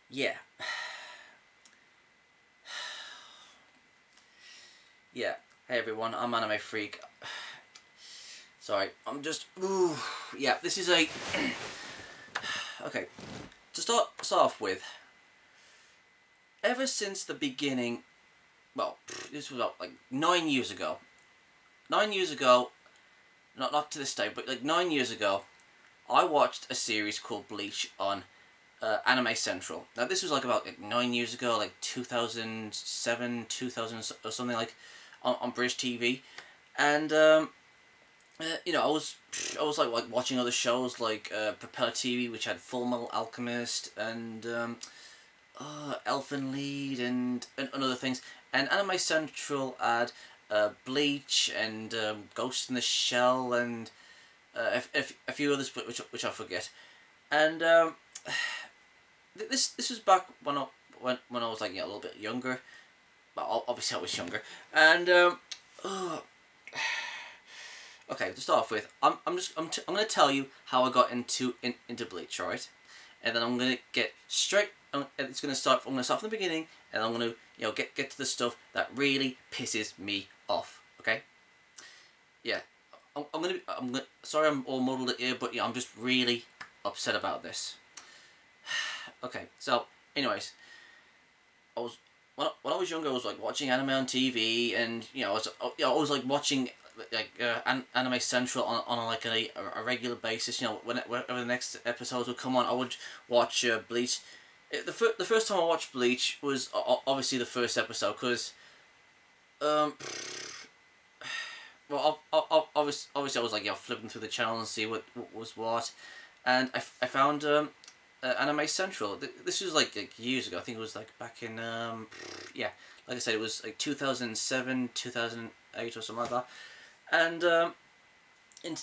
Yeah. Yeah. Hey everyone, I'm Anime Freak. Sorry, I'm just... Ooh. Yeah, this is a... Okay, to start off with, ever since the beginning... Well, this was about, like, 9 years ago. 9 years ago, not to this day, but like 9 years ago, I watched a series called Bleach on Anime Central. Now this was like about 9 years ago, like 2007, 2000 or something, like on British TV, and I was like watching other shows like Propeller TV, which had Full Metal Alchemist and Elfen Lied and other things, and Anime Central had Bleach and Ghost in the Shell and a few others, which I forget, and this was back when I was like a little bit younger. But obviously I was younger, and okay, to start off with, I'm gonna tell you how I got into Bleach, alright? And then I'm gonna get straight. It's gonna start. I'm gonna start from the beginning, and I'm gonna get to the stuff that really pisses me off. Okay? Yeah, I'm gonna. Sorry, I'm all muddled here, but yeah, I'm just really upset about this. Okay, so anyways, I was when I was younger, I was like watching anime on TV, and I was like watching like Anime Central on like a regular basis. Whenever the next episodes would come on, I would watch Bleach. The first time I watched Bleach was obviously the first episode, because um well obviously I was like flipping through the channel and see what was what, and I found Anime Central. This was like years ago. I think it was like back in yeah, like I said, it was like 2007, 2008 or something like that. And in,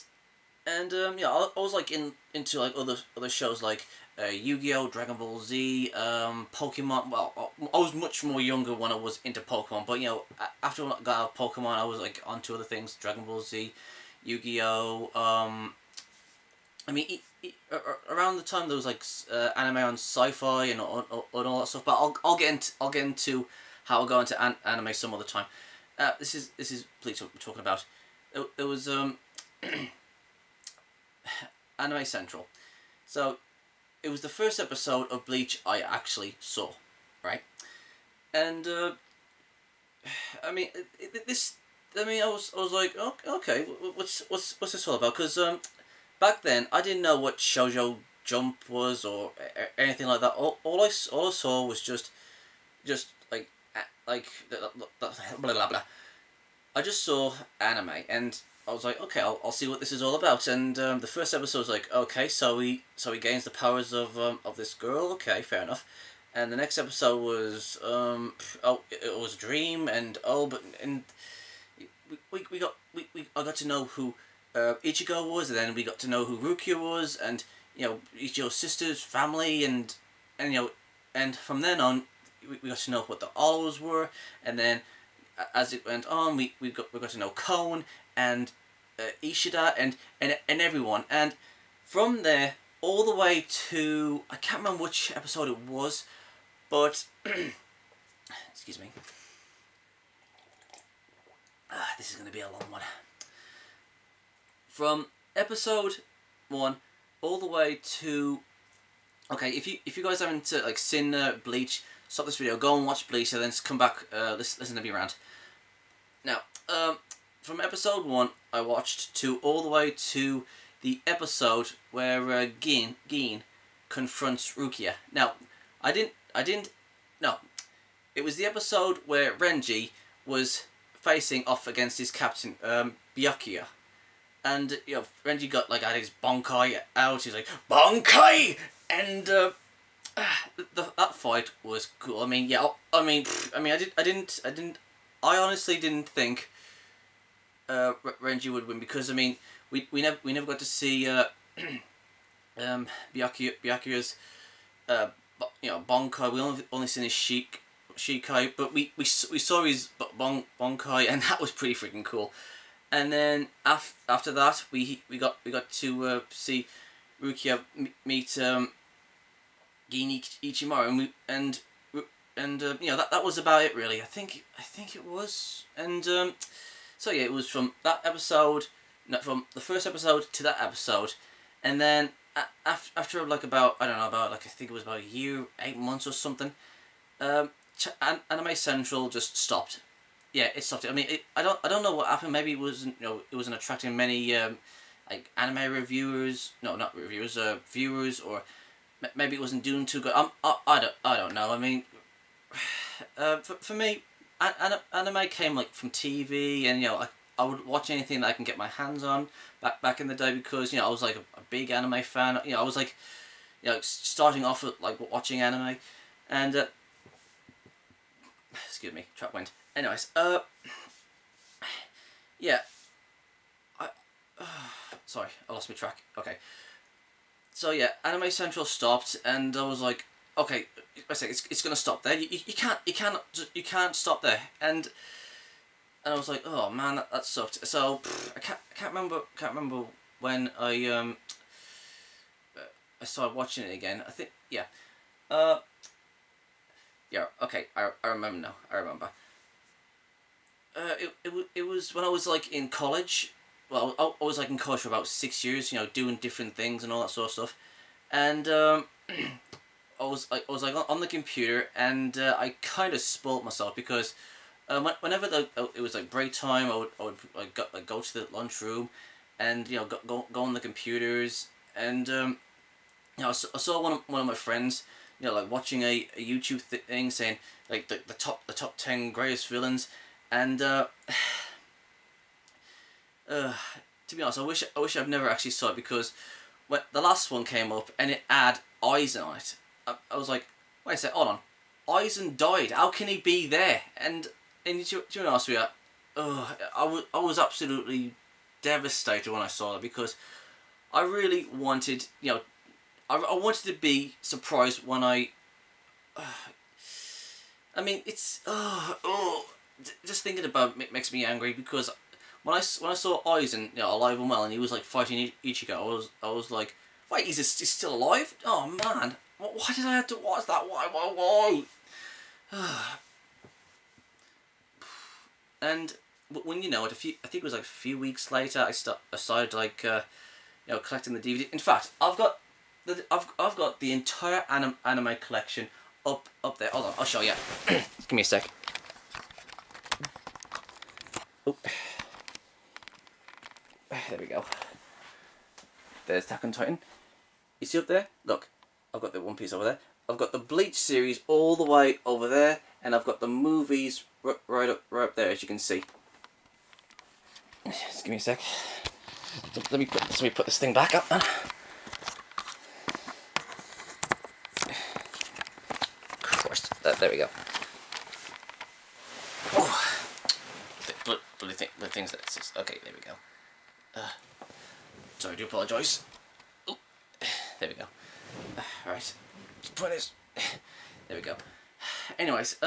yeah, I was like into like other shows like Yu-Gi-Oh, Dragon Ball Z, Pokemon. Well, I was much more younger when I was into Pokemon, but after I got out of Pokemon, I was like onto other things: Dragon Ball Z, Yu-Gi-Oh. I mean, around the time there was like anime on Sci-Fi and all that stuff. But I'll get into how I go into anime some other time. This is Bleach what we're talking about. It was Anime Central. So it was the first episode of Bleach I actually saw, right? And I mean this. I mean, I was like, oh, okay, what's this all about? Because back then I didn't know what Shoujo Jump was or anything like that. All I saw was just like blah blah blah. I just saw anime, and I was like, okay, I'll see what this is all about. And the first episode was like, okay, so he gains the powers of this girl. Okay, fair enough. And the next episode was oh, it was a dream, and I got to know who Ichigo was, and then we got to know who Rukia was, and Ichigo's sister's family, and and from then on, we got to know what the Olos were, and then as it went on, we got to know Cone and Ishida and everyone, and from there all the way to, I can't remember which episode it was, but excuse me. This is going to be a long one. From episode 1 all the way to... Okay, if you guys haven't like seen Bleach, stop this video, go and watch Bleach, and then come back, listen to me rant. Now, from episode 1, I watched to all the way to the episode where Gin confronts Rukia. Now, I didn't. No, it was the episode where Renji was facing off against his captain, Byakuya. And Renji got like had his Bonkai out. He's like Bonkai, and that fight was cool. I mean, yeah. I honestly didn't think Renji would win, because I mean we never got to see Byakuya's Bonkai. We only seen his Shikai, but we saw his Bonkai, and that was pretty freaking cool. And then after that, we got to see Rukia meet Ichimaru, and you know, that was about it really. I think it was, and so yeah, it was from that episode, no, from the first episode to that episode, and then after like about, I don't know, about like, I think it was about a year, 8 months or something, Anime Central just stopped. Yeah, it stopped. I mean, I don't know what happened. Maybe it wasn't, you know, it wasn't attracting many like anime reviewers. No, not reviewers. Viewers, or maybe it wasn't doing too good. I don't know. I mean, for me, anime came like from TV, and you know, I would watch anything that I can get my hands on back in the day, because you know, I was like a big anime fan. You know, I was like, you know, starting off with like watching anime, and excuse me, trap wind. Anyways, yeah, I sorry, I lost my track. Okay, so yeah, Anime Central stopped, and I was like, okay, I say it's gonna stop there. You can't stop there, and I was like, oh man, that sucked. So I can't remember when I started watching it again. I think, yeah, yeah, okay, I remember now. I remember. It was when I was like in college. Well, I was like in college for about 6 years, you know, doing different things and all that sort of stuff, and I was like on the computer, and I kind of spoilt myself, because whenever it was like break time, I would like go to the lunchroom, and you know, go on the computers, and you know, I saw one of my friends, you know, like watching a YouTube thing saying like the top 10 greatest villains, and to be honest, I wish I've never actually saw it, because when the last one came up and it had Aizen on it, I was like, wait a sec, hold on, Aizen died. How can he be there? And to be honest with you, I was absolutely devastated when I saw it, because I really wanted, you know, I wanted to be surprised when I mean, it's just thinking about it makes me angry, because when I saw Aizen, you know, alive and well, and he was like fighting Ichigo, I was like, wait, he's still alive? Oh man, why did I have to watch that? Why? And when you know it, I think it was like a few weeks later, I started like you know, collecting the DVD. In fact, I've got the entire anime collection up there. Hold on, I'll show you. Give me a sec. Oh. There we go. There's Attack on Titan. You see up there? Look, I've got the One Piece over there. I've got the Bleach series all the way over there, and I've got the movies right up there, as you can see. Just give me a sec. Let me put this thing back up, man. Of course, there we go. Oh, the things that okay. There we go. Sorry, I do apologise. There we go. Right. Put this. There we go. Anyways,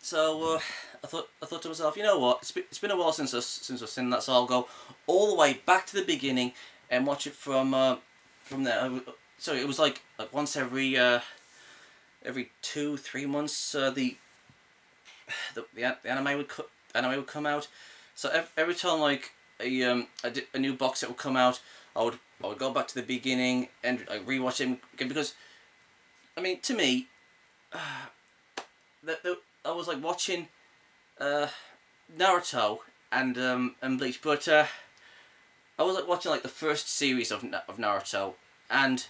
so I thought to myself, you know what? It's been a while since I've seen that, so I'll go all the way back to the beginning and watch it from there. So it was like once every 2-3 months. The anime would come out. So every time like a new box set would come out, I would go back to the beginning and like rewatch it again, because I mean, to me, I was like watching Naruto and Bleach, but I was like watching like the first series of Naruto and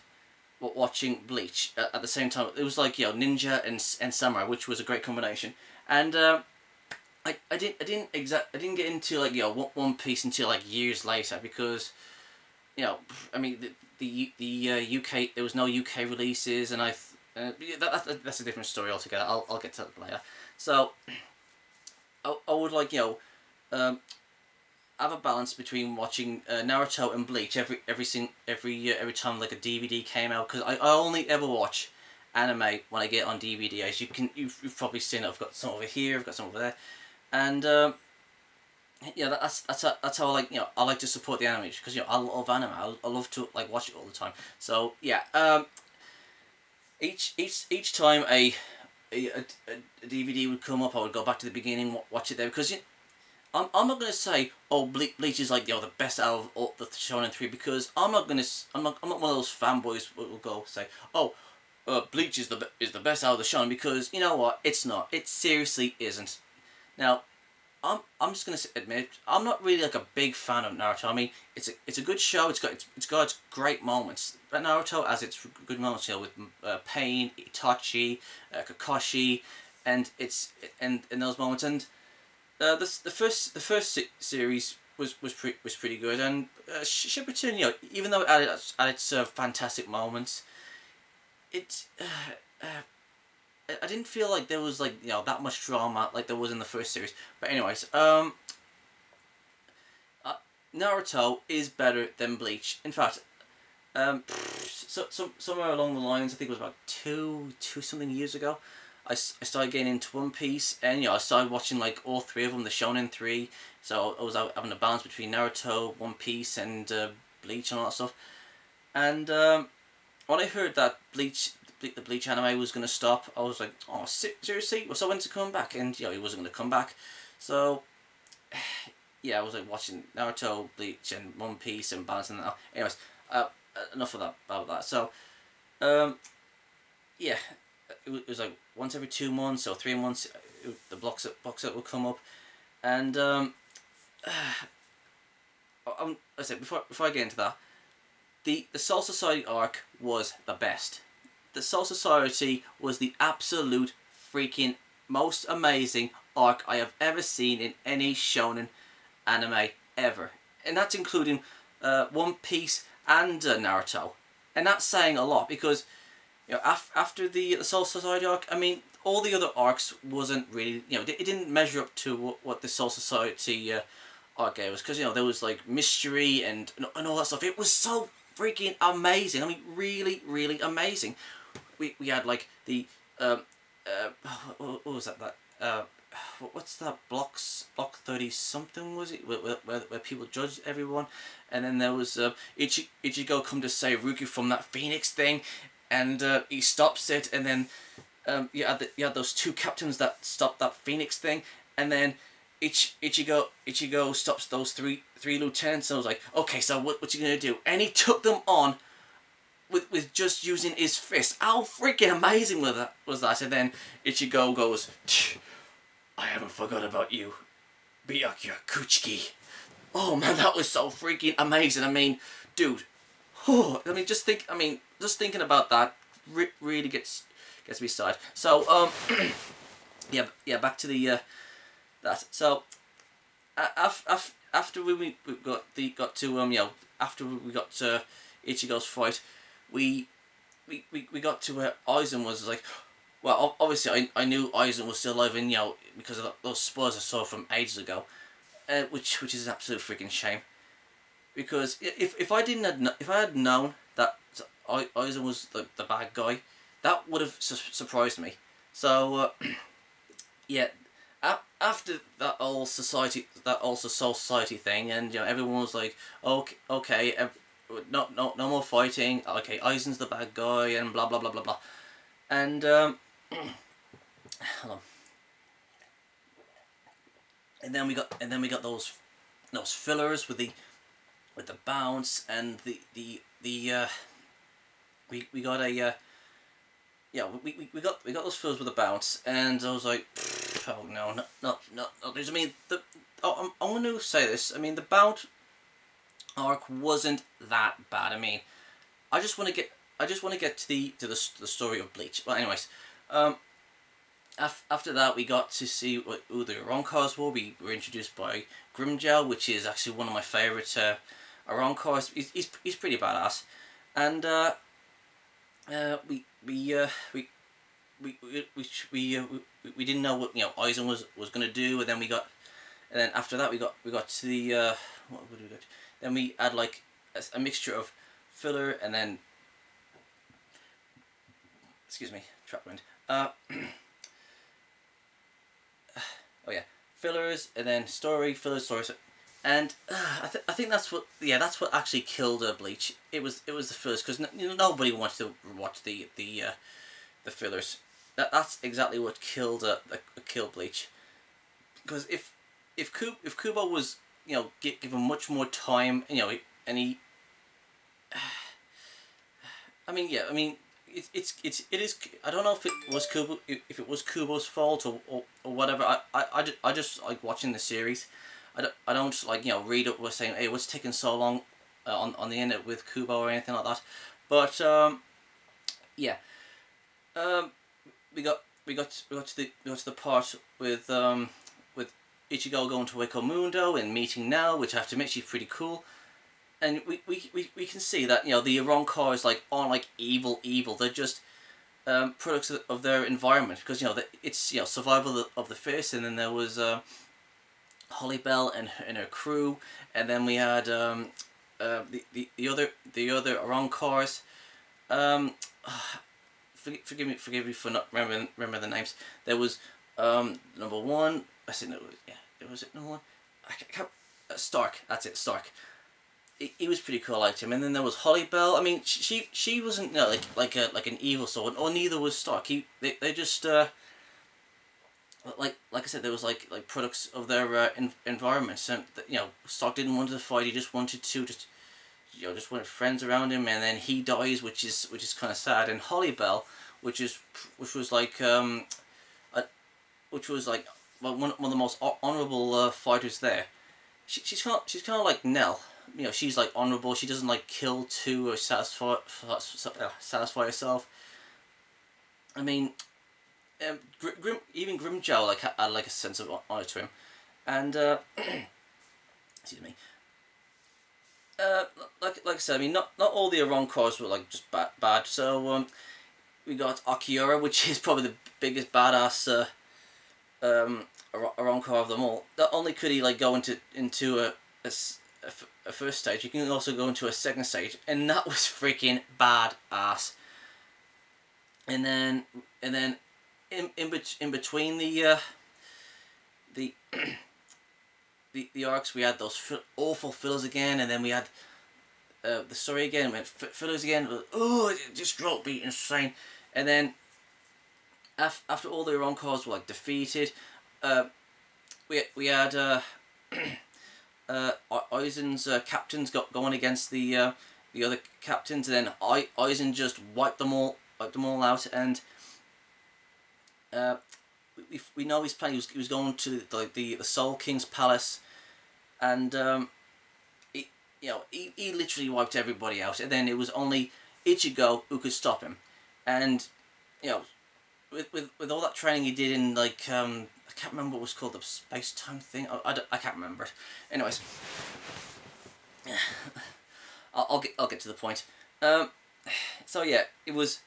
watching Bleach at the same time. It was like, you know, ninja and samurai, which was a great combination. And I didn't get into like, you know, One Piece until like years later, because, you know, I mean the UK, there was no UK releases, and that's a different story altogether. I'll get to that later. So I would like, you know, have a balance between watching Naruto and Bleach every time like a DVD came out, because I only ever watch anime when I get on DVD. As you've probably seen it. I've got some over here, I've got some over there, and yeah, that's how I like, you know, I like to support the anime, because, you know, I love anime. I love to like watch it all the time. So yeah, each time a DVD would come up, I would go back to the beginning, watch it there, because I'm not gonna say, oh, Bleach is like, the best out of all the Shonen 3, because I'm not one of those fanboys who will go say, oh, Bleach is the best out of the Shonen, because you know what, it's not. It seriously isn't. Now, I'm just gonna admit, I'm not really like a big fan of Naruto. I mean, it's a good show. It's got its great moments. But Naruto has its good moments, with Pain, Itachi, Kakashi, and in those moments. And the first series was pretty good. And Shippuden, even though it had its fantastic moments, it. I didn't feel like there was like that much drama like there was in the first series. But anyways, Naruto is better than Bleach. In fact, somewhere along the lines, I think it was about two something years ago, I started getting into One Piece, and I started watching like all three of them, the Shonen 3. So I was out having a balance between Naruto, One Piece, and Bleach and all that stuff. And when I heard that the Bleach anime was going to stop, I was like, oh, seriously? So when's it coming back? And he wasn't going to come back. So yeah, I was like watching Naruto, Bleach, and One Piece, and balancing that out. Anyways, enough of that about that. So yeah, it was like once every 2 months or 3 months, the box set would come up, and I said before I get into that, the Soul Society arc was the best. The Soul Society was the absolute freaking most amazing arc I have ever seen in any shonen anime ever. And that's including One Piece and Naruto. And that's saying a lot, because after the Soul Society arc, I mean, all the other arcs wasn't really, it didn't measure up to what the Soul Society arc gave us, because there was like mystery and all that stuff. It was so freaking amazing. I mean, really, really amazing. We had like the what was that what's that block 30 something, was it, where people judged everyone, and then there was Ichigo come to save Ruki from that Phoenix thing, and he stops it, and then you had those two captains that stopped that Phoenix thing, and then Ichigo stops those three lieutenants, and I was like, okay, so what you gonna do? And he took them on with just using his fist. How freaking amazing was that? And then Ichigo goes, I haven't forgot about you, Byakuya Kuchiki. Oh man, that was so freaking amazing. I mean, dude, just thinking about that really gets me started. So yeah, back to the that. So after we got to after we got to Ichigo's fight, we got to where Aizen was like, well, obviously I knew Aizen was still alive, and because of those spoilers I saw from ages ago, which is an absolute freaking shame, because if I had known that Aizen was the bad guy, that would have surprised me. So yeah, after that whole Soul Society thing, and everyone was like, okay, no more fighting. Okay, Aizen's the bad guy, and blah blah blah blah blah, and hold on. And then we got those fillers with the bounce, and we got a we got those fillers with the bounce, and I was like, oh no. I mean, I'm going to say this. I mean, the bounce arc wasn't that bad. I mean, I just want to get to the story of Bleach. Well, anyways, after that we got to see who the Aroncars were. We were introduced by Grimjow, which is actually one of my favourite Aroncars. He's pretty badass, and we didn't know what Aizen was gonna do, and then after that we got to the what would we got? Then we had like a mixture of filler, and then excuse me, trap wind. Oh yeah, fillers, and then story, fillers, story, and I think that's what actually killed Bleach. It was the first, because nobody wanted to watch the the fillers. That's exactly what killed killed Bleach. Because if Kubo was, you know, given much more time, you know, and he, I mean, yeah, I mean, it is. I don't know if it was Kubo's fault or whatever. I just like watching the series. I don't like, you know, read up was saying, hey, what's taking so long on the internet with Kubo or anything like that. But yeah, we got to the part with Ichigo going to Wako Mundo and meeting Nell, which I have to admit she's pretty cool. And we can see that, you know, the Ironcars like aren't like evil. They're just products of their environment, because, you know, it's, you know, survival of the fittest. And then there was Holly Bell and her crew, and then we had the other Ironcars. Forgive me for not remember the names. There was number one. I said no. Yeah, it was it number one. I can't, Stark. That's it, Stark. He was pretty cool. I liked him. And then there was Holly Bell. I mean, she wasn't, you know, like an evil soul, or neither was Stark. They just like I said, there was like products of their environment. And, you know, Stark didn't want to fight. He just wanted to just wanted friends around him. And then he dies, which is kind of sad. And Holly Bell, which was like well, one of the most honorable fighters there. She's kind of like Nell. You know, she's like honorable. She doesn't like kill to satisfy herself. I mean, even Grimjow like had like a sense of honor to him, and excuse me. Like I said, I mean, not all the Ironcars were like just bad. So we got Akiura, which is probably the biggest badass Ironccar of them all. Not only could he like go into a first stage, you can also go into a second stage, and that was freaking badass. And then in between the the arcs, we had those awful fillers again, and then we had the story again, we had fillers again. Oh, it just dropped beat insane. And then after all the Ironcars were like defeated, we had Aizen's captains going against the other captains, and then Aizen just wiped them all out. And we know he's planning. He was going to the Soul King's palace, and he literally wiped everybody out. And then it was only Ichigo who could stop him. And, you know, with all that training he did in like I can't remember what it was called, the space-time thing. I can't remember it. Anyways, I'll get to the point. So yeah, it was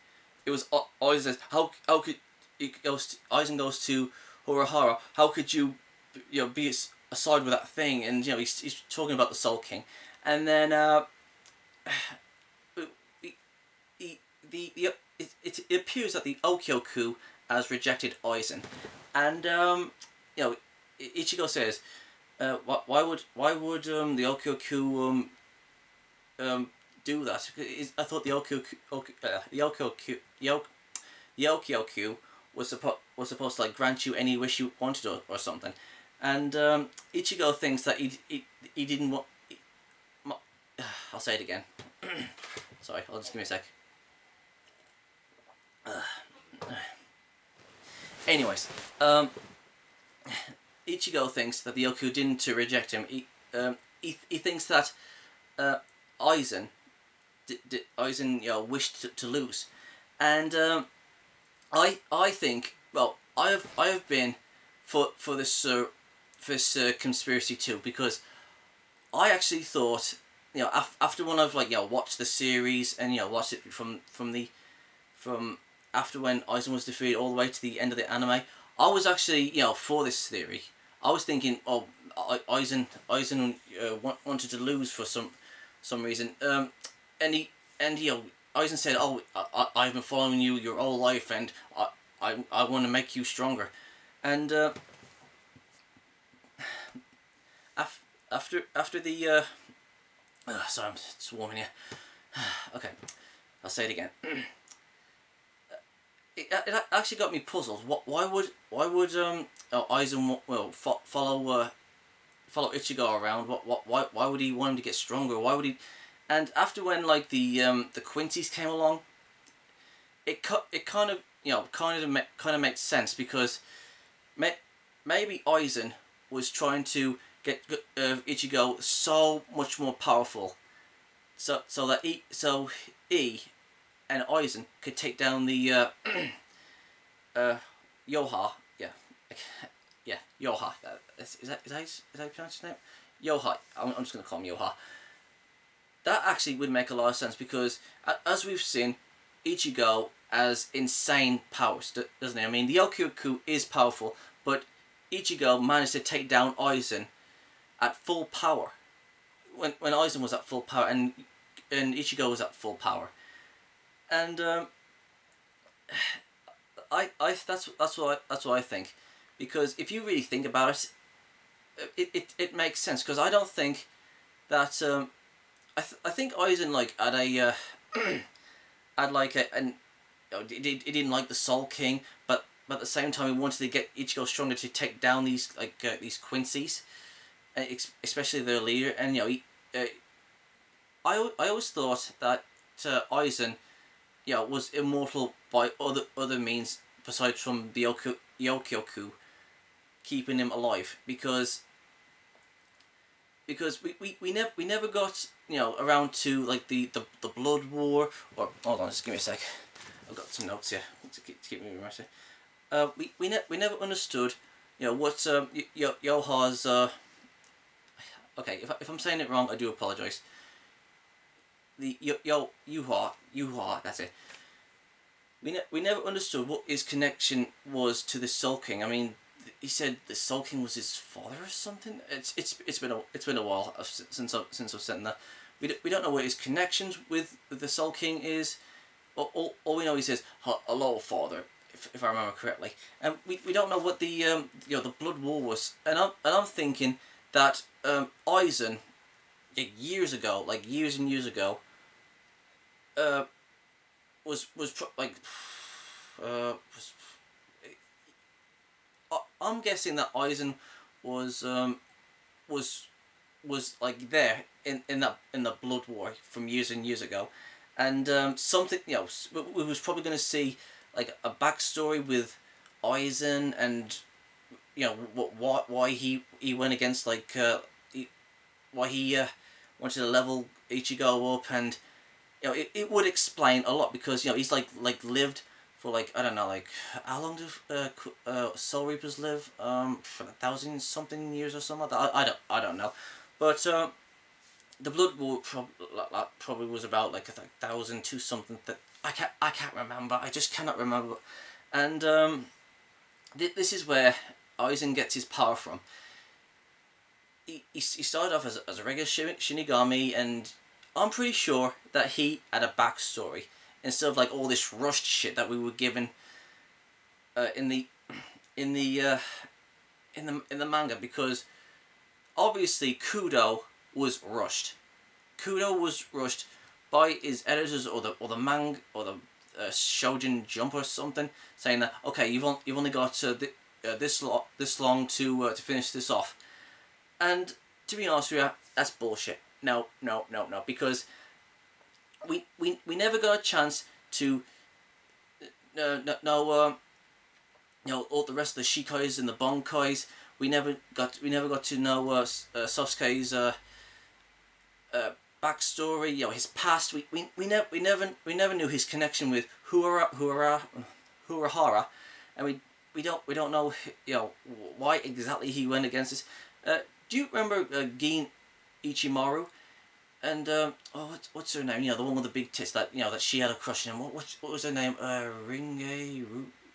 Aizen. How could Aizen goes to Urahara? How could you be aside with that thing? And, you know, he's talking about the Soul King, and then it appears that the Okyoku has rejected Aizen, and you know, Ichigo says, why would the Okyoku do that? I thought the Okyoku was supposed to like grant you any wish you wanted or something, and Ichigo thinks that he didn't want. I'll say it again. Sorry, I'll just give me a sec. Anyways, Ichigo thinks that the Yoku didn't reject him. He thinks that Aizen wished to lose, and I think, well, I have been for this conspiracy too, because I actually thought, you know, after when I've like, you know, watched the series and, you know, watched it from after when Aizen was defeated all the way to the end of the anime, I was actually, you know, for this theory. I was thinking, oh, Aizen wanted to lose for some reason, and you know, Aizen said, oh, I've been following you your whole life, and I want to make you stronger, and after the sorry, I'm just warming here. Okay, I'll say it again. it actually got me puzzled. Why would Aizen follow Ichigo around? Why would he want him to get stronger? Why would he? And after when like the Quincy's came along, it kind of makes sense, because maybe Aizen was trying to get Ichigo so much more powerful, so he and Aizen could take down the Yoha. Yeah, Yoha. Is that how you pronounce his name? Yoha. I'm just gonna call him Yoha. That actually would make a lot of sense, because as we've seen, Ichigo has insane powers, doesn't he? I mean, the Okyoku is powerful, but Ichigo managed to take down Aizen at full power. When Aizen was at full power, and Ichigo was at full power, and that's what I think, because if you really think about it, it makes sense, because I don't think that I think Aizen like had a had like he didn't like the Soul King, but at the same time he wanted to get Ichigo stronger to take down these these Quincy's, especially their leader. And I always thought that Aizen was immortal by other means besides from the Okyoku keeping him alive, because we never got around to like the Blood War, or hold on, just give me a sec. I've got some notes here to keep me reminded. We never understood what Yoha's okay, if I'm saying it wrong, I do apologize. The Yuha, that's it. We never understood what his connection was to the Soul King. I mean, he said the Soul King was his father or something. It's been a while since I've said that. We don't know what his connections with the Soul King is. All we know, he says hello, father, if I remember correctly, and we don't know what the the Blood War was. And I'm thinking that Aizen, years ago, like years and years ago, I'm guessing that Aizen was like there in the Blood War from years and years ago, and something we was probably going to see like a backstory with Aizen, and why he went against why he wanted to level Ichigo up, and it would explain a lot, because he's like lived for like, I don't know, like how long do Soul Reapers live? For 1,000 something years or something like that. I don't know, but the Blood War probably was about like 1,002 something. That I can't remember. I just cannot remember, and this is where Aizen gets his power from. He started off as a regular Shinigami, and I'm pretty sure that he had a backstory instead of like all this rushed shit that we were given in the manga, because obviously Kudo was rushed. Kudo was rushed by his editors, or the manga, or the Shonen Jump or something, saying that okay, you've only got this long to finish this off. And to be honest with you, that's bullshit. No, because we never got a chance to know all the rest of the Shikais and the Bonkais. We never got to know Sasuke's backstory, his past. We never knew his connection with Urahara, and we don't know why exactly he went against this. Do you remember Gin Ichimaru? And what's her name? The one with the big tits that that she had a crush on him. What was her name? Ringe,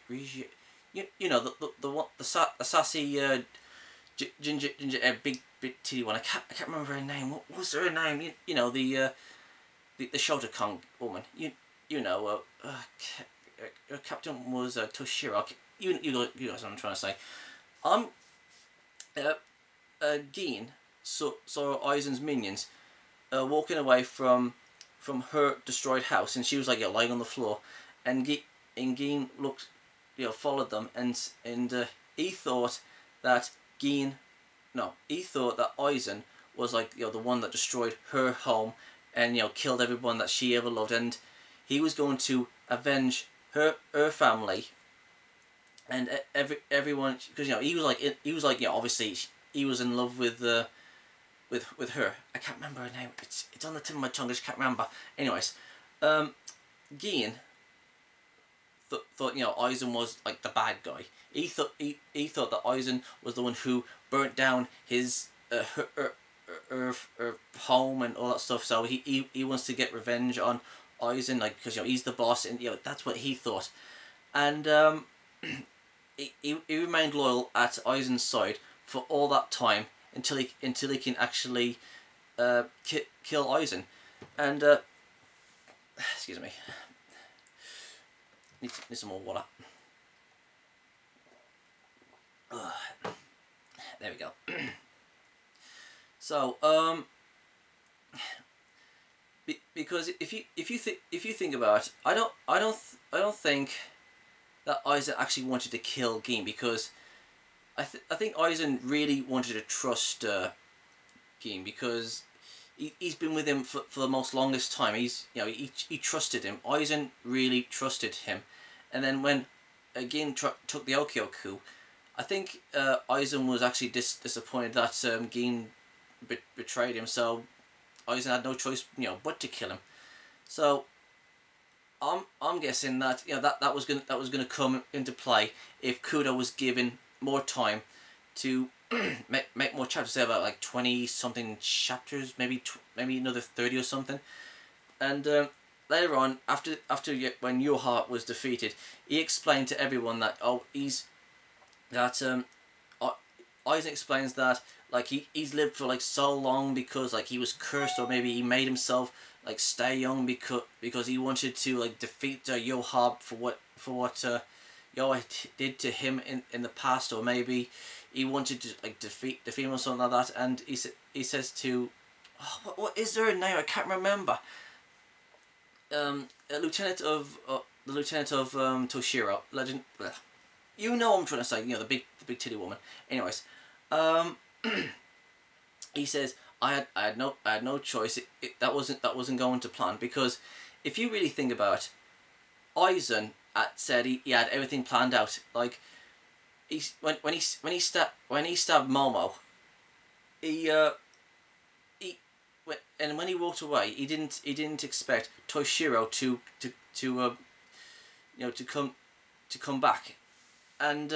Rigi. The one, the sassy ginger big titty one. I can't remember her name. What was her name? The Shotokan woman. Her captain was Toshiro. You guys know what I'm trying to say. Gin saw Aizen's minions walking away from her destroyed house, and she was like lying on the floor, and and Gin looked, followed them, and he thought that he thought that Aizen was like the one that destroyed her home and killed everyone that she ever loved, and he was going to avenge her family and everyone, because he was like obviously he was in love with her. I can't remember her name. It's on the tip of my tongue. I just can't remember. Anyways, Gin thought Aizen was like the bad guy. He thought that Aizen was the one who burnt down his her home and all that stuff. So he wants to get revenge on Aizen, like, because he's the boss, and that's what he thought. And he remained loyal at Aizen's side for all that time until he can actually kill Aizen. And excuse me, need some more water. There we go. So because if you think about it, I don't think that Aizen actually wanted to kill Gin, because I think Aizen really wanted to trust Gin, because he's been with him for the most longest time. He trusted him. Aizen really trusted him, and then when Gin took the Okyoku, I think Aizen was actually disappointed that Gin betrayed him. So Aizen had no choice, but to kill him. So I'm guessing that that was gonna come into play if Kudo was given more time to make more chapters. Say about like 20 something chapters, maybe another 30 or something. And later on, after when Yoha was defeated, he explained to everyone that Aizen explains that like he's lived for like so long because like he was cursed, or maybe he made himself like stay young because he wanted to like defeat Yoha for what Yoha did to him in the past, or maybe he wanted to like defeat him or something like that. And he says to what is there a name? I can't remember. The lieutenant of Toshiro, legend. You know what I'm trying to say. The big titty woman. Anyways, he says I had no choice. That wasn't going to plan, because if you really think about it, Aizen said he had everything planned out. Like when he stabbed Momo, and when he walked away, he didn't expect Toshiro to come back, and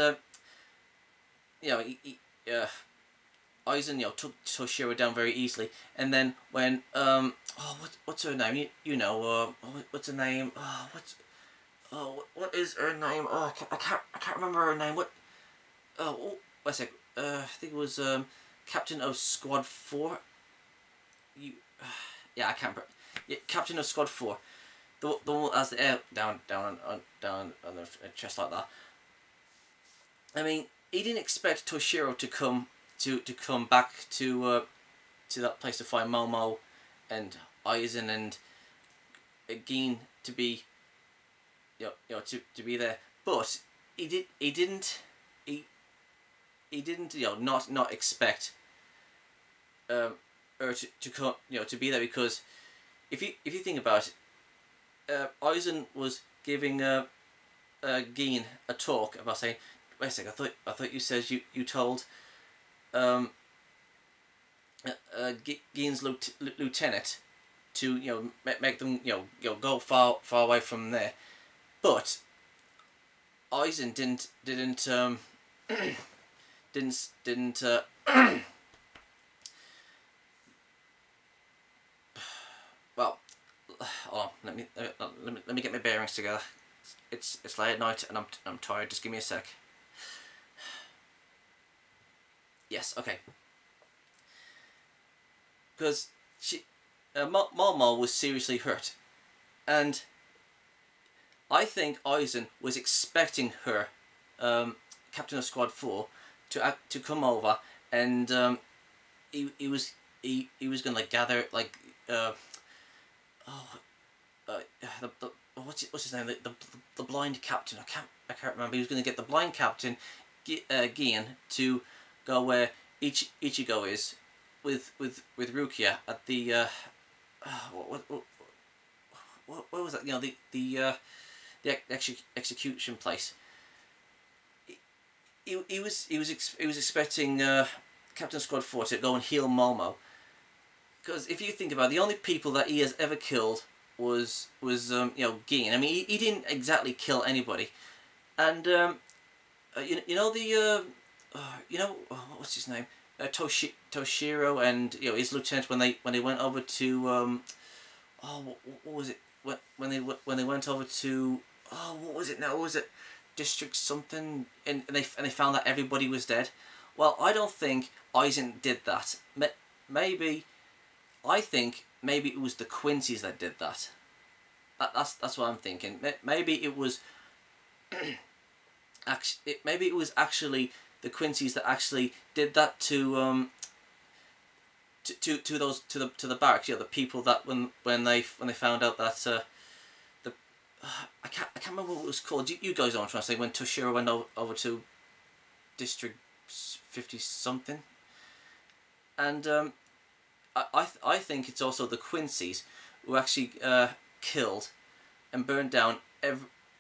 Aizen took Toshiro down very easily. And then when what's her name? What's her name? What is her name? I can't remember her name. Wait a sec. I think it was Captain of Squad 4. I can't remember. Yeah, Captain of Squad 4. The one that has the air down on the chest like that. I mean, he didn't expect Toshiro to come back to that place to find Momo and Aizen and Gin to be to be there. But he didn't not expect her to come to be there, because if you think about it, Aizen was giving Gin a talk about saying, wait a sec, I thought you said you told Gin's lieutenant to make them go far away from there. But Aizen didn't well, hold on, let me get my bearings together. It's late at night and I'm tired. Just give me a sec. Yes, okay. Because Momo was seriously hurt, and I think Aizen was expecting her, Captain of Squad 4, to come over, and he was gonna like gather like the what's his name, the blind captain. I can't remember. He was going to get the blind captain, Gian, to go where Ichigo is, with Rukia at the what was that? You know, the execution place. He was expecting Captain Squad 4 to go and heal Momo, because if you think about it, the only people that he has ever killed was you know, Gin. I mean, he didn't exactly kill anybody, and you know the you know, what's his name, Toshiro, and you know, his lieutenant, when they went over to what was it, when they went over to, what was it now, what was it, District something, and they found that everybody was dead. Well, I don't think Aizen did that. Maybe, I think maybe it was the Quincy's that did that. That's what I'm thinking. Maybe it was maybe it was actually the Quincy's that actually did that to those, to the barracks. You know, the people that when they found out that I can't remember what it was called. You guys know what I'm trying to say. When Toshiro went over to District 50 something, and I think it's also the Quincy's who actually killed and burned down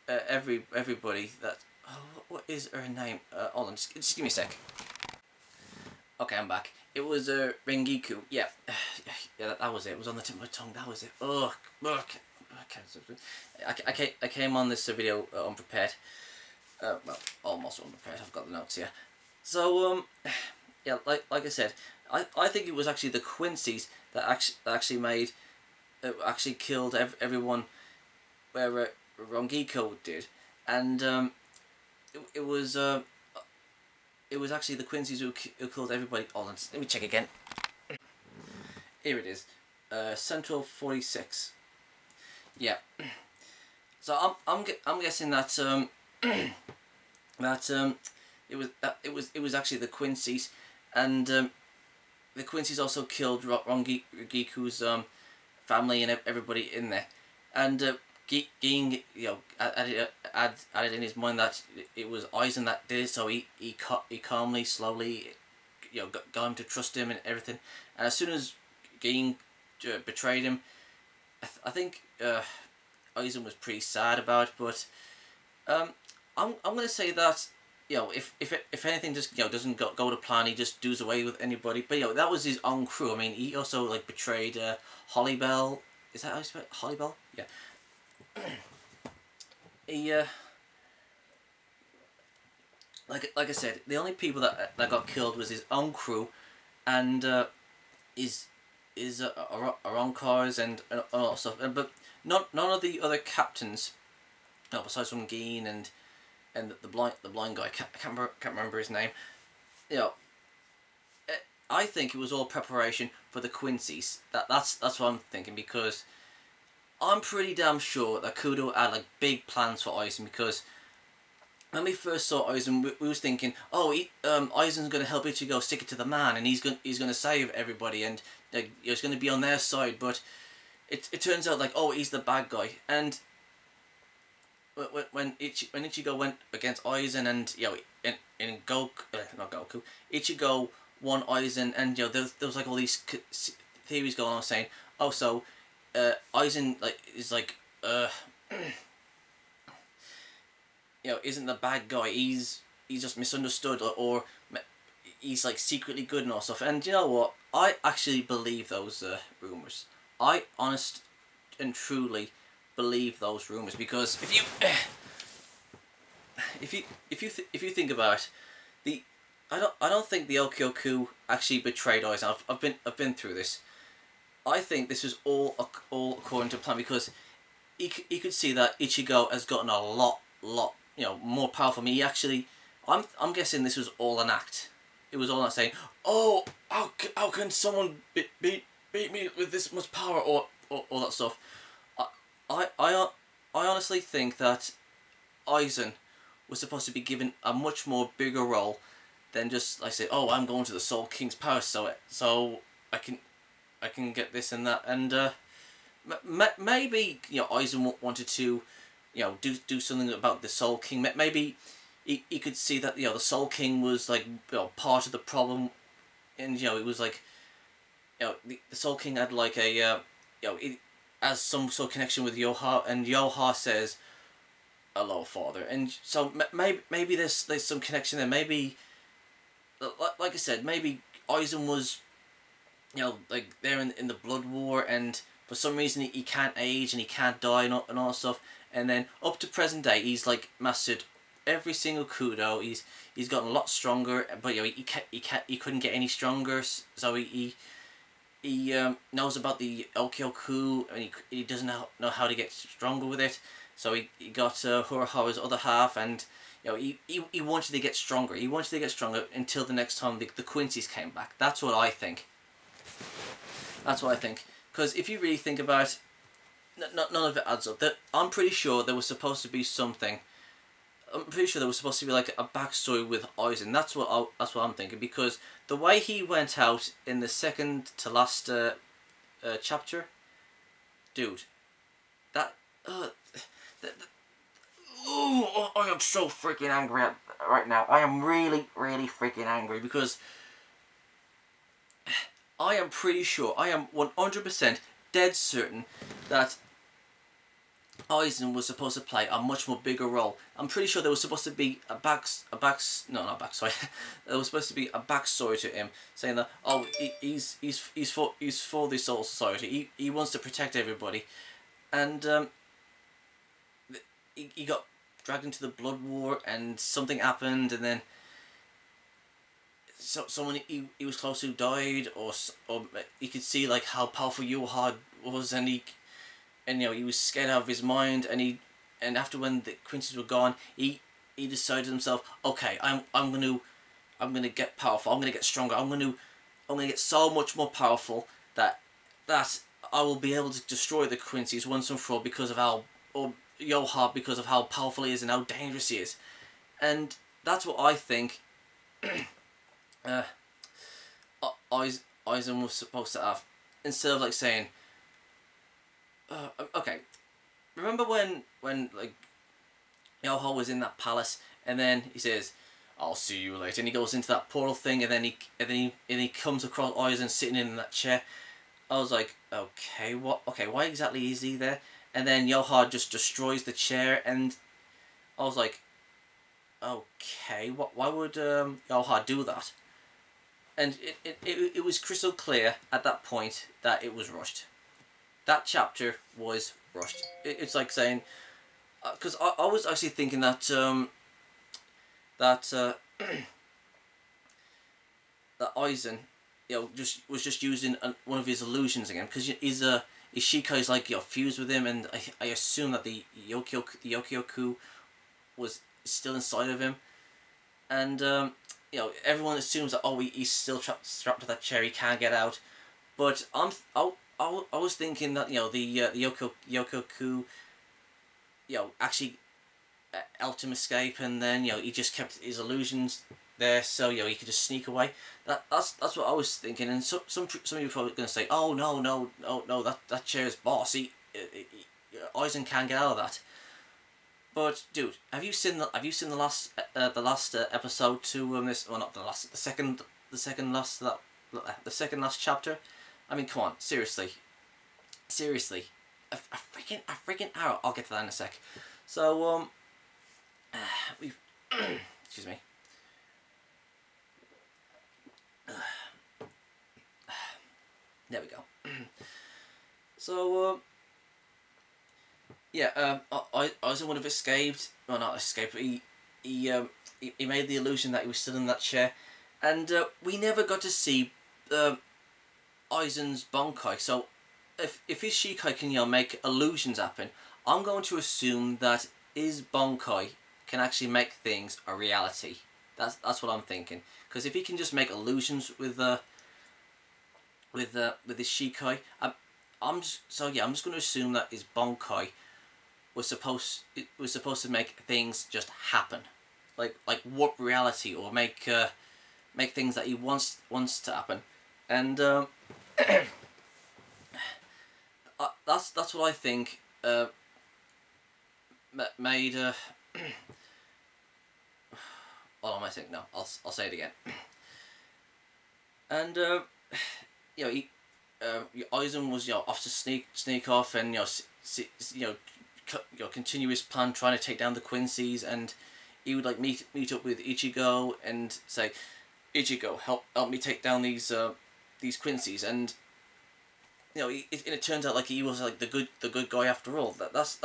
everybody that. What is her name? Hold on, just give me a sec. Okay, I'm back. It was Rengiku. Yeah, yeah, that was it. It was on the tip of my tongue. That was it. Oh, I came on this video unprepared. Well, almost unprepared. I've got the notes here. So yeah, like I said, I think it was actually the Quincy's that actually made actually killed everyone where Rongiko did, and it was actually the Quincy's who killed everybody. Hold on, let me check again. Here it is, Central 46. Yeah. So I'm guessing that that it was actually the Quincy's, and the Quincy's also killed Rongiku's family and everybody in there, and Ging, you know, added in his mind that it was Aizen that did it, so he calmly, slowly, you know, got him to trust him and everything. And as soon as Ging betrayed him, I think Aizen was pretty sad about it. But I'm gonna say that, you know, if anything just, you know, doesn't go to plan, he just does away with anybody. But you know, that was his own crew. I mean, he also like betrayed Hollybell. Is that how you spell it? Hollybell? Yeah. He like I said, the only people that got killed was his own crew, and his around cars and all that stuff. But none of the other captains, no, besides from Geen and the blind guy, can't remember his name. You know, I think it was all preparation for the Quincy's. That's what I'm thinking, because I'm pretty damn sure that Kudo had like big plans for Aizen, because when we first saw Aizen, we was thinking, oh, Aizen's going to help Ichigo stick it to the man, and he's going to save everybody, and like, he's going to be on their side. But it turns out like, oh, he's the bad guy. And when Ichigo went against Aizen, and you know, in not Goku, Ichigo won Aizen, and you know, there was like all these theories going on saying, oh, so Aizen like is like you know, isn't the bad guy, he's just misunderstood, or he's like secretly good and all stuff. And you know what, I actually believe those rumours. I honest and truly believe those rumours, because if you think about it, I don't think the Okyoku actually betrayed Aizen. I've been through this. I think this was all according to plan, because he could see that Ichigo has gotten a lot, you know, more powerful. I mean, he actually, I'm guessing this was all an act. It was all not saying, oh, how can someone beat me with this much power, or all that stuff. I honestly think that Aizen was supposed to be given a much more bigger role than just like say, oh, I'm going to the Soul King's palace, so I can get this and that. And maybe Aizen wanted to do something about the Soul King. Maybe he could see that the Soul King was like part of the problem, and it was like the Soul King had like a it has some sort of connection with Yoha, and Yoha says hello father, and so maybe there's some connection there. Maybe like I said, maybe Aizen was like there in the blood war, and for some reason he can't age and he can't die and all that stuff, and then up to present day he's like mastered every single kudo. He's gotten a lot stronger, but he couldn't get any stronger, so he knows about the Okyoku, and he doesn't know how to get stronger with it. So he got Huraha's other half, and he wanted to get stronger. He wanted to get stronger until the next time the Quincy's came back. That's what I think. That's what I think. Because if you really think about it, none of it adds up. I'm pretty sure there was supposed to be something. I'm pretty sure there was supposed to be like a backstory with Aizen. That's what I'm thinking, because the way he went out in the second to last chapter, dude, that I am so freaking angry right now. I am really, really freaking angry, because I am pretty sure, I am 100% dead certain that Aizen was supposed to play a much more bigger role. I'm pretty sure there was supposed to be there was supposed to be a backstory to him, saying that he's for the Soul Society. He wants to protect everybody, and he got dragged into the blood war, and something happened, and then someone he was close to died, or you could see like how powerful Yoha was, and he was scared out of his mind, and after when the Quincy's were gone, he decided to himself, okay, I'm gonna get powerful, I'm gonna get stronger, I'm gonna get so much more powerful that I will be able to destroy the Quincy's once and for all, because of Yoha, because of how powerful he is and how dangerous he is. And that's what I think Aizen was supposed to have, instead of like saying, okay, remember when like Yoha was in that palace, and then he says, I'll see you later, and he goes into that portal thing, and then he comes across Aizen sitting in that chair. I was like, okay, why exactly is he there? And then Yoha just destroys the chair, and I was like, okay, why would Yoha do that? And it was crystal clear at that point that it was rushed. That chapter was rushed. It's like saying, because I was actually thinking that that Aizen, was just using one of his illusions again, because his Shikai is like fused with him, and I assume that the Yokioku was still inside of him, and everyone assumes that he's still strapped to that chair, he can't get out, but I was thinking that the Yokioku actually helped him escape, and then he just kept his illusions there, so he could just sneak away. That's what I was thinking, and some people are probably going to say, oh no, that chair's boss. Aizen can't get out of that. But dude, have you seen the last episode to this? Well, not the last, the second last chapter. I mean, come on, seriously, a freaking arrow. I'll get to that in a sec. So we've excuse me. There we go. So Aizen would have escaped. Well, not escaped. But he made the illusion that he was still in that chair, and we never got to see Aizen's Bankai. So if his Shikai can make illusions happen, I'm going to assume that his Bankai can actually make things a reality. That's what I'm thinking. Because if he can just make illusions with his Shikai, I'm just going to assume that his Bankai was supposed to make things just happen, like warp reality, or make things that he wants to happen, and that's what I think made. Hold on, I think no. I'll say it again. And you know, Aizen was off to sneak off, and continue his plan trying to take down the Quincy's, and he would like meet up with Ichigo and say, Ichigo, help me take down these Quincy's, and it turns out like he was like the good guy after all. That's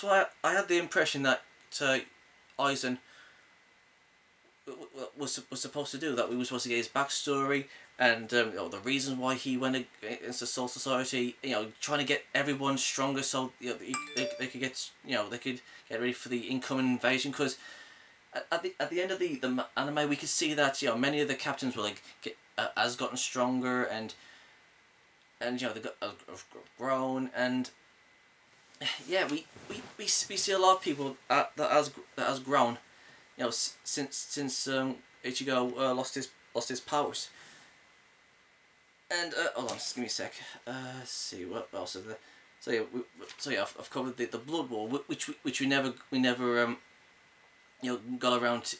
why I had the impression that Aizen was supposed to do that. We were supposed to get his backstory and the reasons why he went against the Soul Society. Trying to get everyone stronger so they could get they could get ready for the incoming invasion. Because at the end of the anime, we could see that many of the captains were like has gotten stronger and they got have grown, and yeah, we see a lot of people that has grown, since Ichigo lost his powers. And hold on, just give me a sec. Let's see what else is there. So yeah, I've covered the Blood War, which we never got around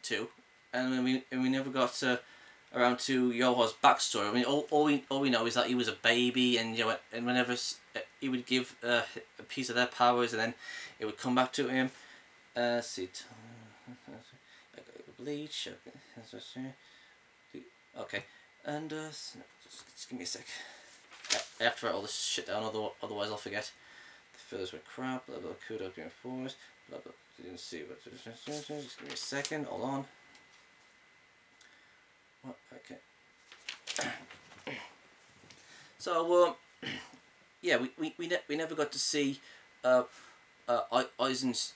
to, and we never got around to Yoha's backstory. I mean, all we know is that he was a baby, and and whenever he would give a piece of their powers, and then it would come back to him. Let's see, Bleach. Okay, and just give me a sec. I have to write all this shit down, otherwise I'll forget. The fillers were crap. Blah blah. Kudo Game Force. Blah blah. Didn't see what. Just give me a second. Hold on. What? Okay. So yeah, we never got to see Aizen's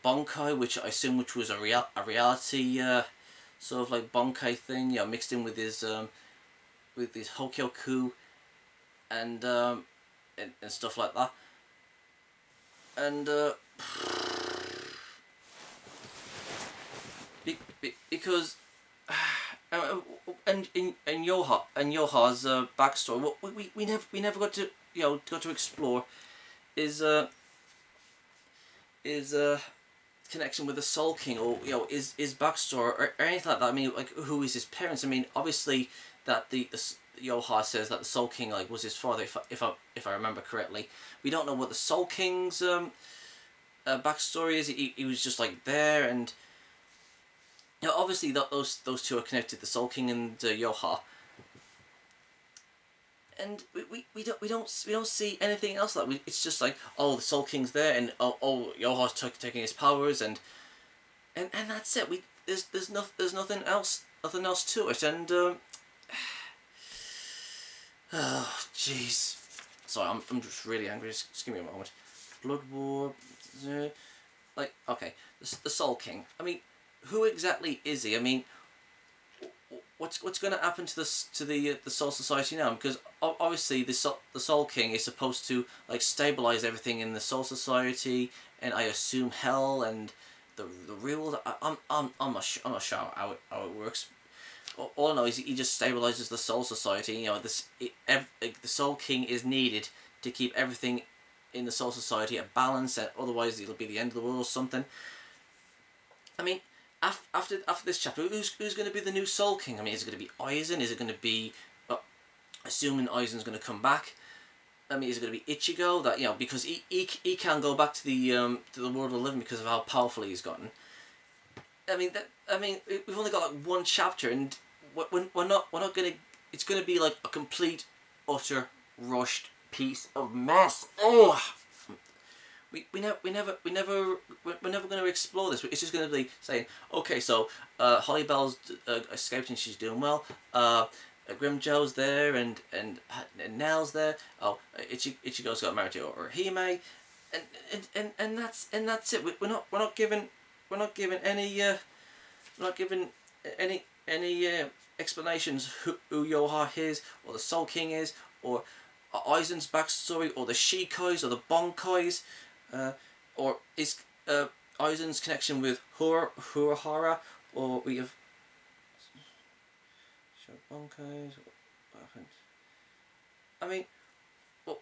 Bonkai, which I assume was a reality sort of like Bonkai thing, mixed in with his Hokyoku and stuff like that. And because and in Yoha's backstory, what we never got to explore is connection with the Soul King, or his backstory or anything like that. I mean, like, who is his parents? I mean, obviously that the Yoha says that the Soul King was his father, if I remember correctly. We don't know what the Soul King's backstory is. He was just like there, and obviously those two are connected, the Soul King and Yoha. And we don't see anything else like it's just like, oh, the Soul King's there, and oh Yoha's taking his powers, and that's it. There's nothing else to it, and oh jeez, sorry, I'm just really angry. Just give me a moment. Blood War, like, okay, the Soul King. I mean, who exactly is he? I mean, what's going to happen to the Soul Society now? Because obviously the Soul King is supposed to like stabilize everything in the Soul Society, and I assume Hell and the real world. I'm not sure how it works. All I know is he just stabilizes the Soul Society. The Soul King is needed to keep everything in the Soul Society at balance, and otherwise it'll be the end of the world or something. I mean, after this chapter, who's going to be the new Soul King? I mean, is it going to be Aizen? Is it going to be, assuming Aizen's going to come back? I mean, is it going to be Ichigo? That because he can go back to the world of the living because of how powerful he's gotten. I mean we've only got like one chapter, and we're not going to. It's going to be like a complete, utter, rushed piece of mess. Oh. We're never going to explore this. It's just going to be saying, okay, so Holly Bell's escaped and she's doing well. Grimjo's there, and Nell's there. Oh, Ichigo's got married to Orihime, and that's it. We're not given any explanations who Yoha is, or the Soul King is, or Aizen's backstory, or the Shikais, or the Bonkais. Or is Aizen's connection with Urahara, or we have Bonkais. I mean, I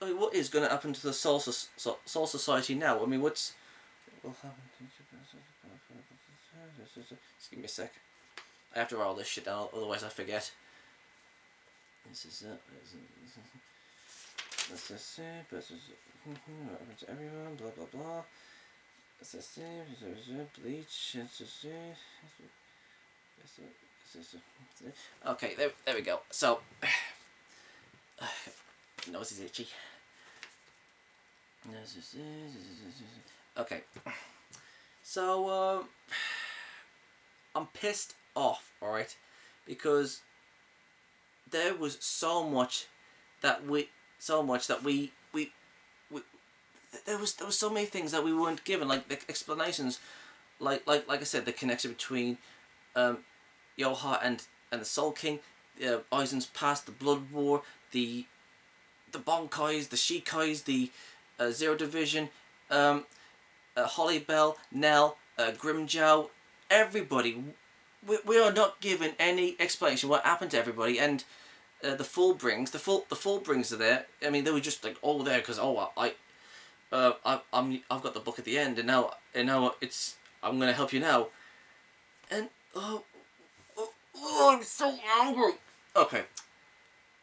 mean, what is going to happen to the Soul Society now? I mean, what's will happen? Just give me a sec. I have to write all this shit down, otherwise I forget. This is it. This is it. This is what happens to everyone. Blah blah blah. This is it. Bleach. This is it. Okay, there we go. So, nose is itchy. Okay, so I'm pissed off, alright, because there was so much that we there was so many things that we weren't given, like the explanations, like I said, the connection between Yoha and the Soul King, Aizen's past, the Blood War, the Bonkais, the Shikais, the Zero Division, Holly Bell, Nell, Grimjow, everybody. We are not given any explanation what happened to everybody, and the Fullbrings, the Fullbrings are there. I mean, they were just like all there because I've got the book at the end, and now it's I'm gonna help you now, and I'm so angry. Okay,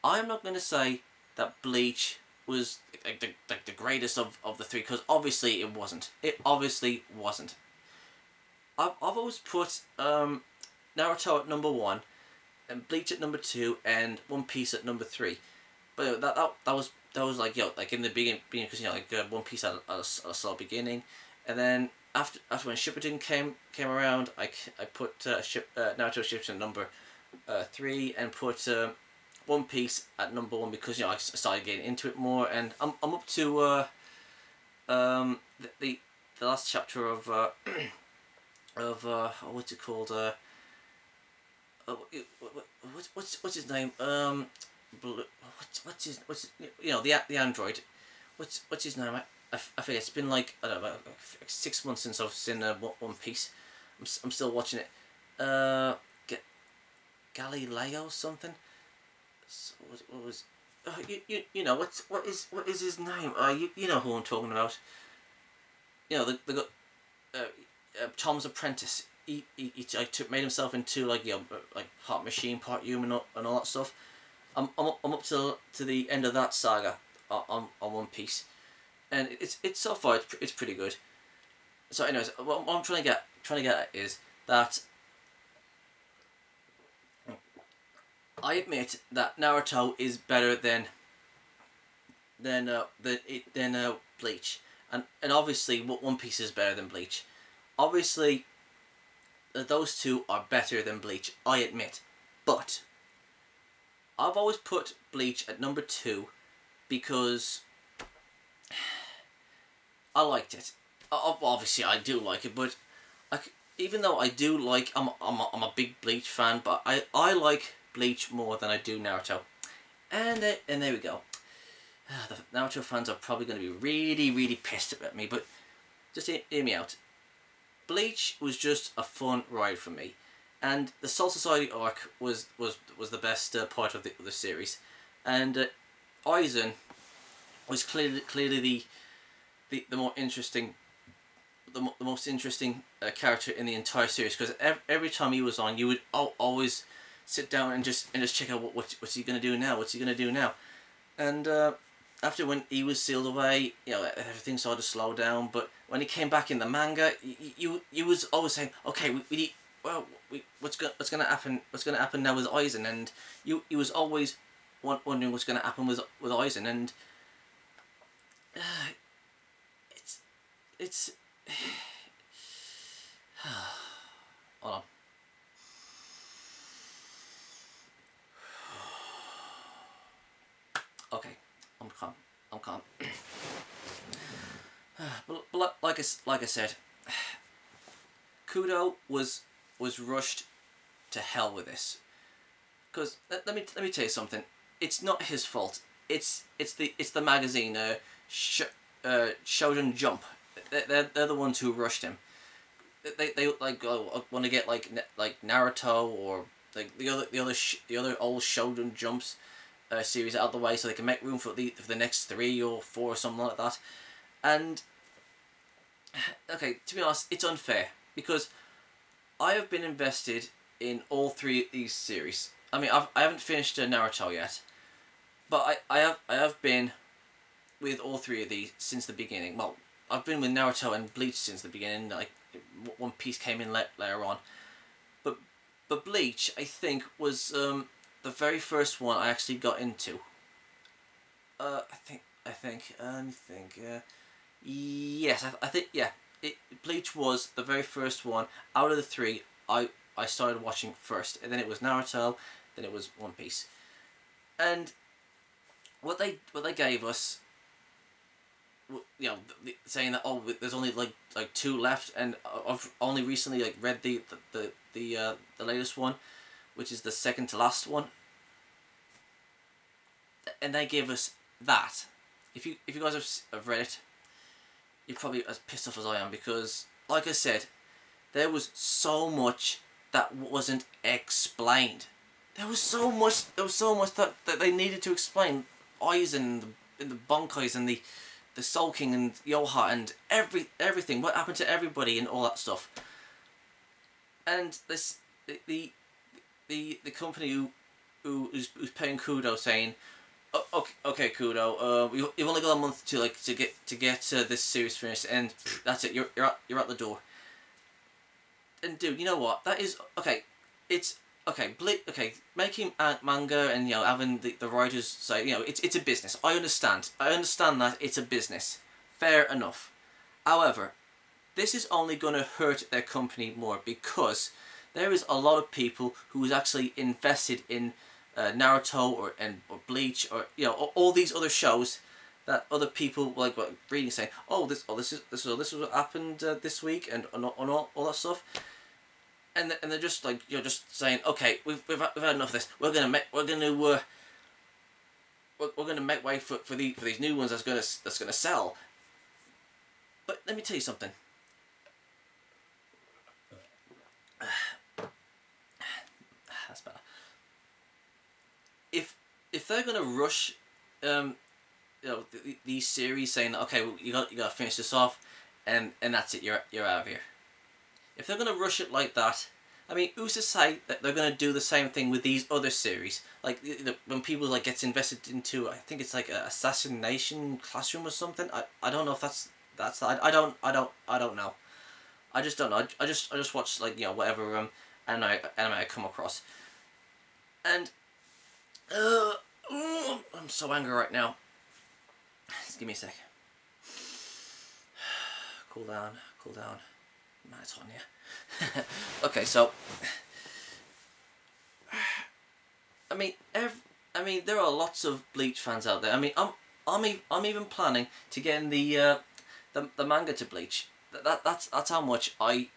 I'm not gonna say that Bleach was like the greatest of the three, because obviously it wasn't. It obviously wasn't. I've always put Naruto at number 1, and Bleach at number 2, and One Piece at number 3. But that was like, like in the beginning, because like One Piece had a slow beginning, and then after when Shippuden came around, I put Naruto Shippuden at number 3, and put One Piece at number 1, because I started getting into it more, and I'm up to the last chapter of what's it called, what's his name, what's his the android, what's his name, I think it's been like, I don't know, 6 months since I've seen One Piece. I'm still watching it. Galileo something. So what was? You know what is his name? You know who I'm talking about. The Tom's apprentice. He made himself into like part machine, part human, and all that stuff. I'm up to the end of that saga on One Piece, and it's so far it's pretty good. So anyways, what I'm trying to get at is that I admit that Naruto is better than Bleach, and obviously One Piece is better than Bleach. Obviously, those two are better than Bleach, I admit, but I've always put Bleach at number 2 because I liked it. Obviously, I do like it, but even though I do like, I'm a big Bleach fan, but I like Bleach more than I do Naruto, and there we go. The Naruto fans are probably going to be really pissed at me, but just hear me out. Bleach was just a fun ride for me, and the Soul Society arc was the best part of the series, and Aizen was clearly the more interesting, the most interesting character in the entire series, because every time he was on, you would always sit down and just check out what's he gonna do now, and after when he was sealed away, everything started to slow down. But when he came back in the manga, you was always saying, okay, we need, what's gonna happen now with Aizen, and you was always wondering what's gonna happen with Aizen, and it's hold on. Okay, I'm calm. But like I said, Kudo was rushed to hell with this. Because let me tell you something. It's not his fault. It's the magazine, Shonen Jump. They're the ones who rushed him. They like want to get like Naruto or like the other old Shonen Jumps. series out of the way so they can make room for the next 3 or 4 or something like that. And okay, to be honest, it's unfair because I have been invested in all 3 of these series. I mean, I haven't finished Naruto yet, but I have been with all 3 of these since the beginning. Well, I've been with Naruto and Bleach since the beginning. Like, One Piece came in later on, but Bleach, I think, was the very first one I actually got into. I think. Let me think. Yes, I think, yeah. Bleach was the very first one out of the 3 I started watching first, and then it was Naruto, then it was One Piece, and what they gave us, you know, saying that, oh, there's only like 2 left, and I've only recently like read the latest one, which is the second to last one, and they gave us that. If you guys have read it, you're probably as pissed off as I am, because, like I said, there was so much that wasn't explained. There was so much that they needed to explain. Aizen and the Bankais and the Soul King and Yoha and everything. What happened to everybody and all that stuff. And this the company who's paying Kudo, saying, oh, okay, Kudo, you've only got a month to get this series finished, and that's it. You're at the door. And dude, you know what? That is okay. It's okay. Making manga and, you know, having the writers say, you know, it's a business. I understand that it's a business. Fair enough. However, this is only going to hurt their company more, because there is a lot of people who is actually invested in Naruto or Bleach, or, you know, all these other shows that other people like reading, saying, oh, this is what happened this week, and all that stuff. And they're just like, you're just saying, okay, we've had enough of this. We're gonna make way for these new ones that's gonna sell. But let me tell you something. That's better. If they're gonna rush, you know, these series, saying, okay, well, you gotta finish this off, and that's it. You're out of here. If they're going to rush it like that, I mean, who's to say that they're going to do the same thing with these other series? Like, when people like gets invested into, I think it's like a Assassination Classroom or something. I don't know if that's I don't know. I just don't know. I just watch, like, you know, whatever anime I come across, and I'm so angry right now. Just give me a sec. Cool down. Man, it's hot in here. Okay, so I mean, there are lots of Bleach fans out there. I mean, I'm even planning to get in the manga to Bleach. That's how much I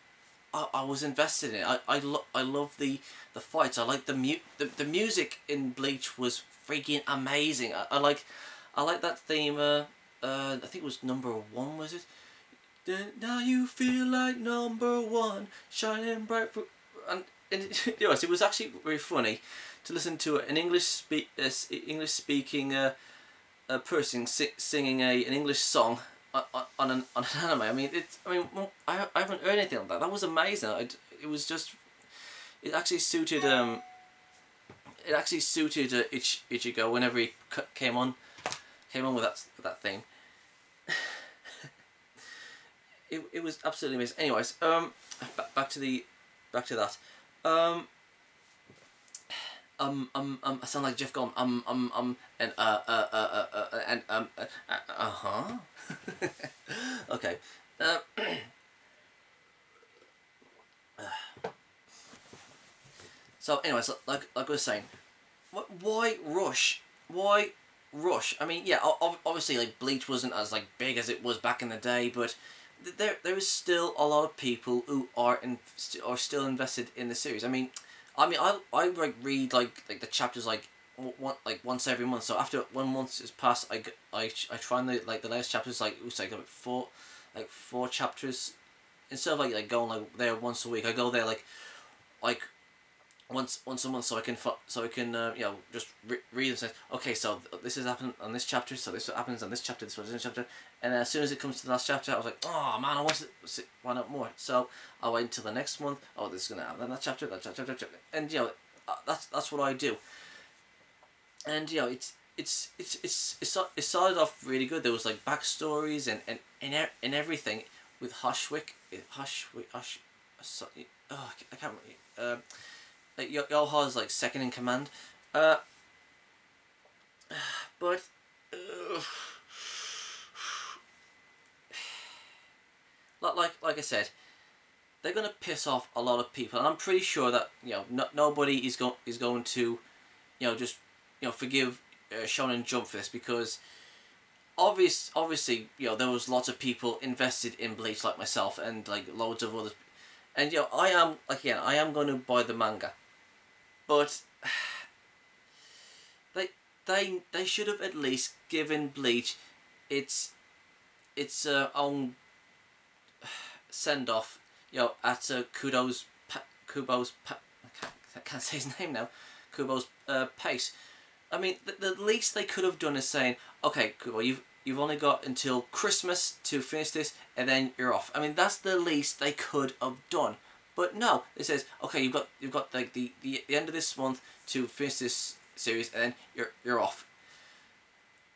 was invested in it. I love the fights. I like the music in Bleach was freaking amazing. I like that theme. I think it was number 1, was it? Now you feel like number 1, shining bright for, and yes, it was actually very funny to listen to an English speaking person singing an English song on an anime. I mean, I haven't heard anything like that. That was amazing. It was just, it actually suited Ichigo whenever he came on with that theme. It was absolutely amazing. Anyways, back to that. I sound like Jeff Goldblum. And Okay. So, anyways, like I was saying, why rush? Why rush? I mean, yeah, obviously, like, Bleach wasn't as like big as it was back in the day, but there is still a lot of people who are still invested in the series. I mean, I like read like the chapters like once every month. So after 1 month has passed, I try and the latest chapters, like, it was like four chapters, instead of like going like there once a week. I go there like once a month, so I can just read and say, okay, so this is happening on this chapter, so this happens on this chapter, this was in this chapter, and as soon as it comes to the last chapter, I was like, oh man, I want to find out more. So I'll wait until the next month. Oh, this is gonna happen. That chapter, and that's what I do. And it started off really good. There was like backstories and everything with so, oh, I can't remember. Like Yoha's like second in command, but like I said, they're gonna piss off a lot of people, and I'm pretty sure that nobody is going to just forgive Shonen Jump for this, because obviously there was lots of people invested in Bleach like myself and like loads of others, and I am going to buy the manga, but they should have at least given Bleach its own send off at I can't say his name now, Kubo's pace. I mean, the least they could have done is saying, okay, Kubo, you've only got until Christmas to finish this, and then you're off. I mean, that's the least they could have done. But no, it says, okay, you've got like the end of this month to finish this series, and then you're off.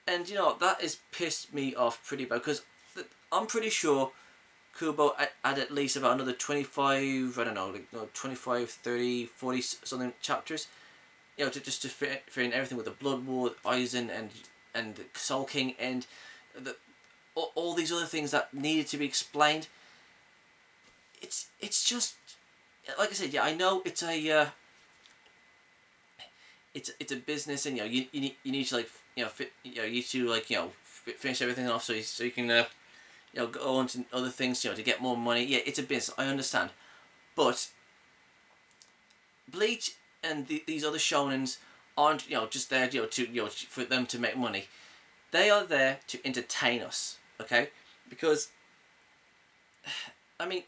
And that has pissed me off pretty bad, because I'm pretty sure Kubo had at least about another 25, I don't know, 25, 30, 40 something chapters, to fit in everything with the Blood War, Aizen, and the Soul King, and all these other things that needed to be explained. It's just, like I said, I know it's a it's a business, and you need to finish everything off so you can go on to other things, to get more money. Yeah, it's a business, I understand, but Bleach and these other shonens aren't just there for them to make money. They are there to entertain us, okay? Because I mean,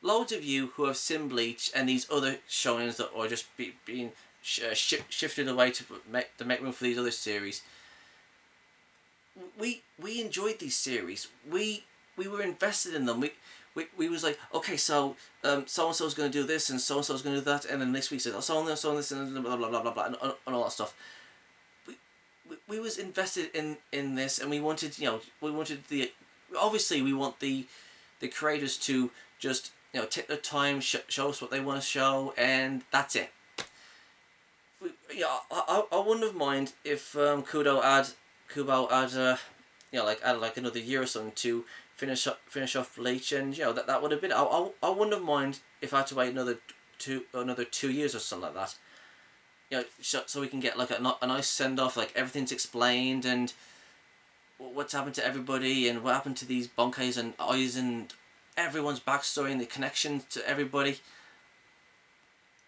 loads of you who have seen Bleach and these other shonens that are just being shifted away to make room for these other series. We enjoyed these series. We were invested in them. We was like, okay, so so and so's going to do this, and so is going to do that, and then next week says, oh, so and this, and blah blah blah blah blah, and all that stuff. We was invested in this, and we wanted obviously we want the creators to just take their time, show us what they want to show, and that's it. I wouldn't have mind if Kubo had like another year or something to finish off Bleach, and that would have been. I wouldn't have mind if I had to wait another 2 years or something like that. So we can get like a nice send off, like everything's explained, and what's happened to everybody, and what happened to these Bonkeis and Aizen, and everyone's backstory and the connection to everybody.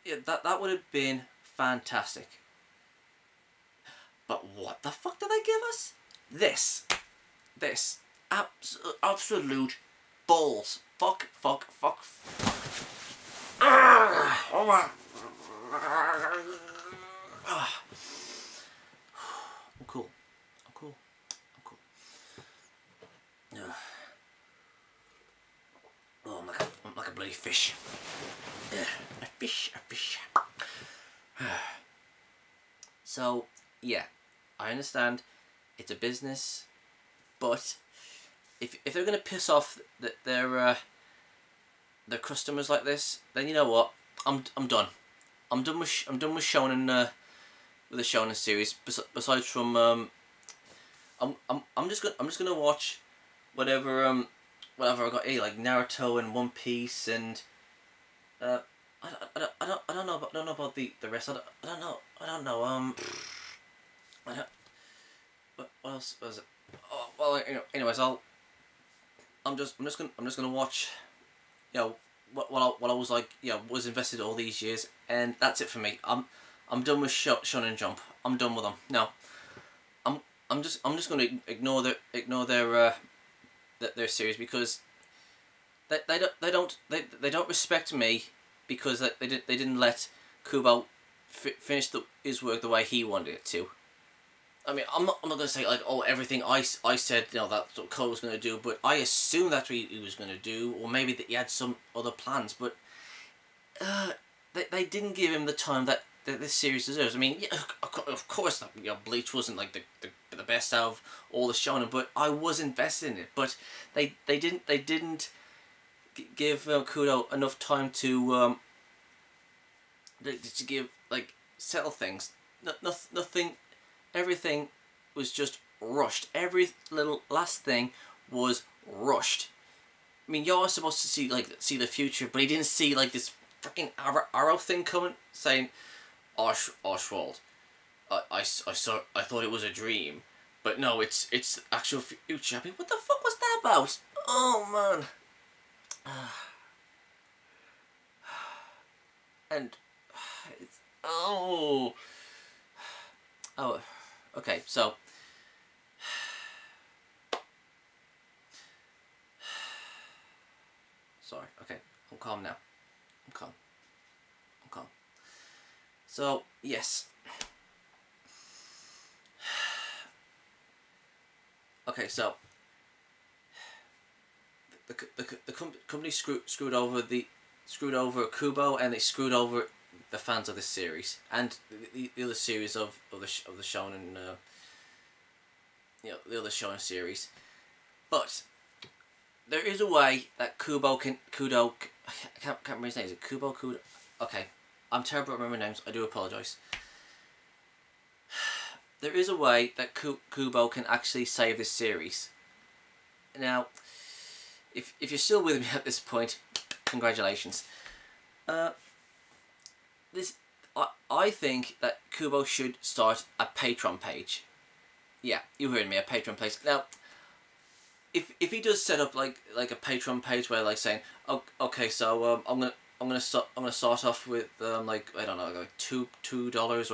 Yeah, that would have been fantastic. But what the fuck did they give us? This absolute balls. Fuck. Oh my. I'm cool. Oh, I'm like a bloody fish. A fish. So, yeah, I understand it's a business, but if they're gonna piss off their customers like this, then you know what? I'm done. I'm done with Shonen with the Shonen series. Besides from I'm just gonna watch whatever I got here, like Naruto and One Piece, and I don't know about the rest. I don't know. What else was it? Oh, well, anyways, I'm just gonna watch, what I was like, was invested all these years, and that's it for me. I'm done with Shonen Jump. I'm done with them. No, I'm just gonna ignore their series, because they don't respect me, because they didn't let Kubo finish his work the way he wanted it to. I mean, I'm not gonna say like, oh, everything I said, you know, that's what Cole was gonna do, but I assumed that's what he was gonna do, or maybe that he had some other plans, but they didn't give him the time that this series deserves. I mean, yeah, of course, you know, Bleach wasn't like the best out of all the shonen, but I was invested in it. But they didn't give Kudo enough time to give like settle things. Nothing. Everything was just rushed. Every little last thing was rushed. I mean, you're supposed to see the future, but he didn't see like this freaking arrow thing coming, saying, Oswald, I thought it was a dream, but no, it's actual future. I mean, what the fuck was that about? Oh man. And it's, oh, okay, so sorry. Okay, I'm calm now. I'm calm. So yes. Okay, so the company screwed over Kubo, and they screwed over the fans of this series and the other series of the Shonen, you know, the other Shonen series. But there is a way that Kudo, I can't remember his name. Is it Kudo? Okay, I'm terrible at remembering names. I do apologise. There is a way that Kubo can actually save this series. Now, if you're still with me at this point, congratulations. I think that Kubo should start a Patron page. Yeah, you heard me, a Patron page. Now, if he does set up like a Patron page where like saying, oh, okay, so I'm gonna start off with like, I don't know, like $2 or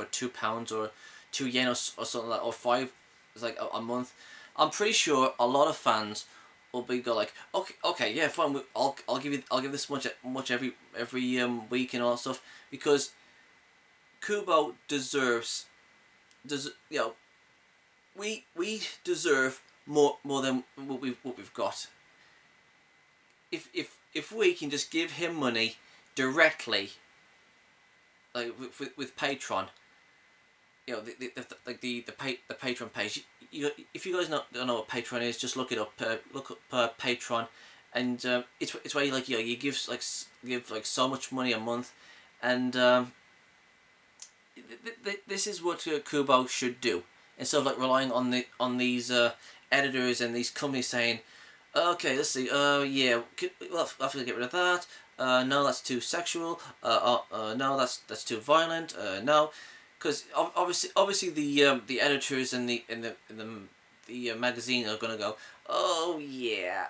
£2 or £2 or something like that, or $5, it's like a month. I'm pretty sure a lot of fans will go like, okay, yeah, fine. I'll give this much every week and all that stuff, because Kubo deserves, you know, we deserve more than what we've got. If we can just give him money directly, like with Patron, you know, the Patron page. If you guys don't know what Patron is, just look it up. Look up Patron, and it's where you you give so much money a month, and this is what Kubo should do, instead of like relying on these editors and these companies saying, okay, let's see, yeah, we'll have to get rid of that. No, that's too sexual. No, that's too violent. No, because obviously the editors and the magazine are gonna go, oh yeah,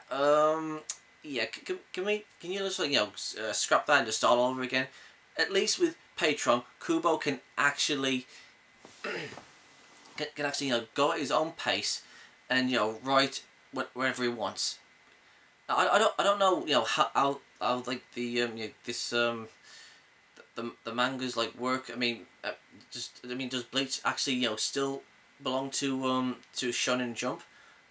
yeah. Can you just scrap that and just start all over again? At least with Patron, Kubo can actually can actually go at his own pace and write whatever he wants. I don't know how like the the mangas like work. I mean, does Bleach actually still belong to Shonen Jump?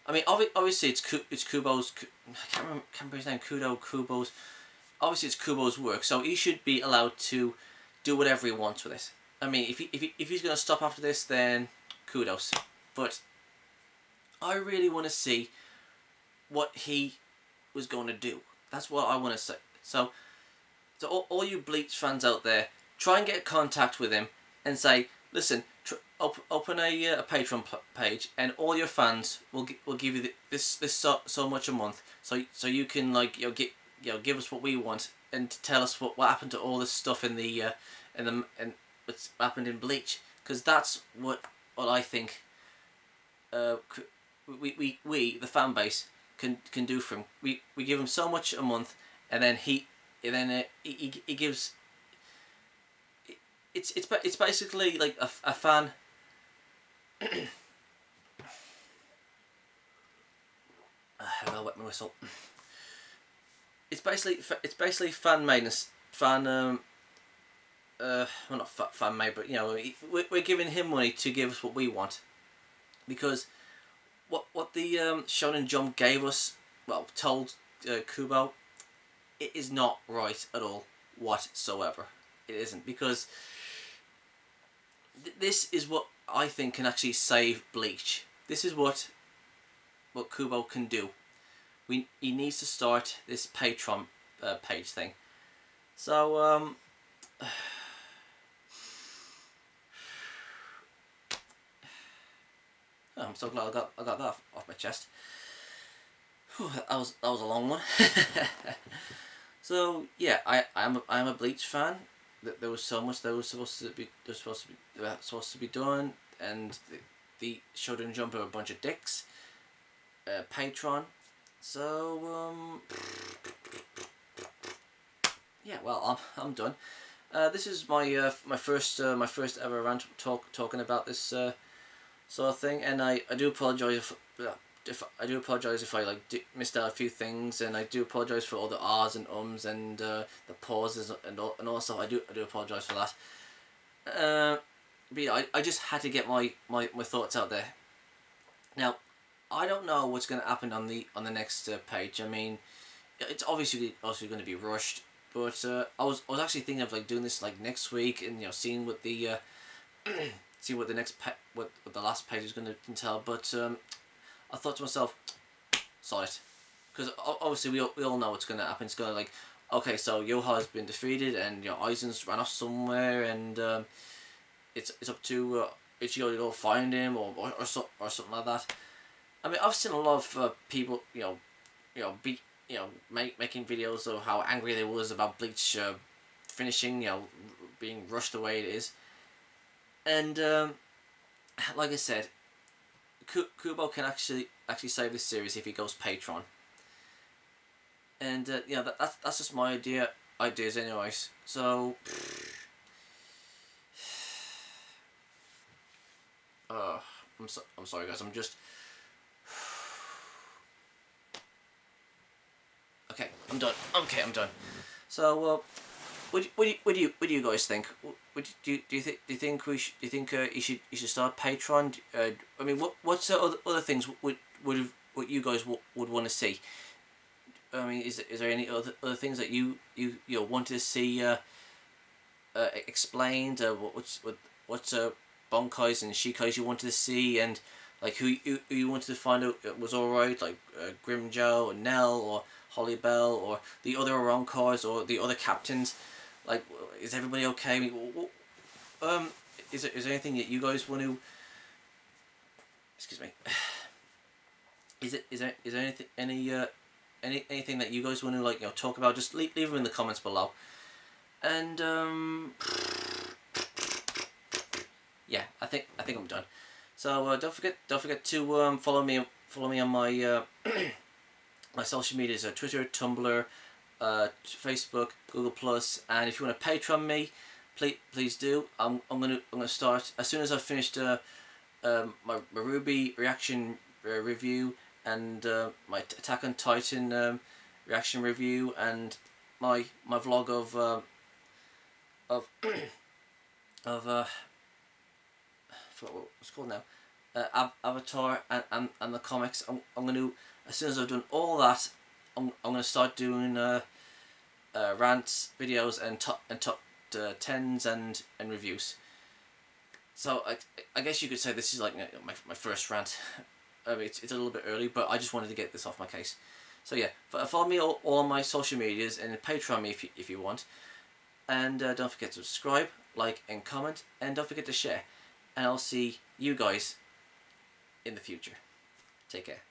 I mean, obviously it's Kubo's. I can't remember his name. Kubo's. Obviously it's Kubo's work, so he should be allowed to do whatever he wants with it. I mean, if he's gonna stop after this, then kudos. But I really want to see what he was going to do. That's what I want to say. So all you Bleach fans out there, try and get in contact with him and say, listen, open a Patreon page, and all your fans will give you this so much a month, so you can give us what we want and tell us what happened to all this stuff in what's happened in Bleach, because that's what I think we the fan base can do for him. We give him so much a month, and then he gives. It's basically like a fan. I gotta wet my whistle. It's basically fan maintenance, fan well, not fan made, but you know, we're giving him money to give us what we want, because what the Shonen Jump gave us, well, told Kubo, it is not right at all whatsoever. It isn't, because this is what I think can actually save Bleach. This is what Kubo can do. He needs to start this Patron page thing. So oh, I'm so glad I got that off my chest. Whew, that was a long one. So yeah, I'm a Bleach fan. There was so much that was supposed to be done, and the Shonen Jump are a bunch of dicks. Patron. So yeah, well, I'm done. This is my my first ever rant talking about this sort of thing, and I do apologise if I like missed out a few things, and I do apologise for all the ahs and ums and the pauses and all stuff. I do apologise for that. But yeah, I just had to get my thoughts out there. Now, I don't know what's going to happen on the next page. I mean, it's obviously going to be rushed, but I was actually thinking of like doing this like next week, and you know, seeing what the see what the next what the last page is going to entail. But I thought to myself, sod it, because obviously we all know what's going to happen. It's going to like, okay, so Yoha has been defeated, and you know, Aizen's ran off somewhere, and it's up to Ichigo to go find him or something like that. I mean, I've seen a lot of people, making videos of how angry they was about Bleach finishing, being rushed the way it is, and like I said, Kubo can actually save this series if he goes Patron, and that's just my ideas anyways. So, I'm sorry guys, I'm just. Okay, I'm done. Okay, I'm done. So, what do you guys think? Do you think you should start Patron? I mean, what's the other things what you guys would want to see? I mean, is there any other things that you wanted to see explained? What's Bonkais and Shikais you wanted to see, and like who you wanted to find out was alright, like Grimjoe or Nell or Holly Bell or the other Oronkars or the other captains. Like, is everybody okay? I mean, is there anything that you guys want to? Excuse me. Is there anything that you guys want to like talk about? Just leave them in the comments below. And yeah, I think I'm done. So don't forget to follow me on my my social medias: Twitter, Tumblr, Facebook, Google+, and if you want to Patreon me, please do. I'm gonna start as soon as I've finished my Ruby reaction review, and my Attack on Titan reaction review, and my vlog of what's it called now, Avatar and the comics. I'm gonna, as soon as I've done all that, I'm gonna start doing rants, videos, and top 10s and reviews. So I guess you could say this is like my first rant. I mean, it's a little bit early, but I just wanted to get this off my case. So yeah, follow me all on my social medias, and Patreon me if you want. And don't forget to subscribe, like, and comment, and don't forget to share. And I'll see you guys in the future. Take care.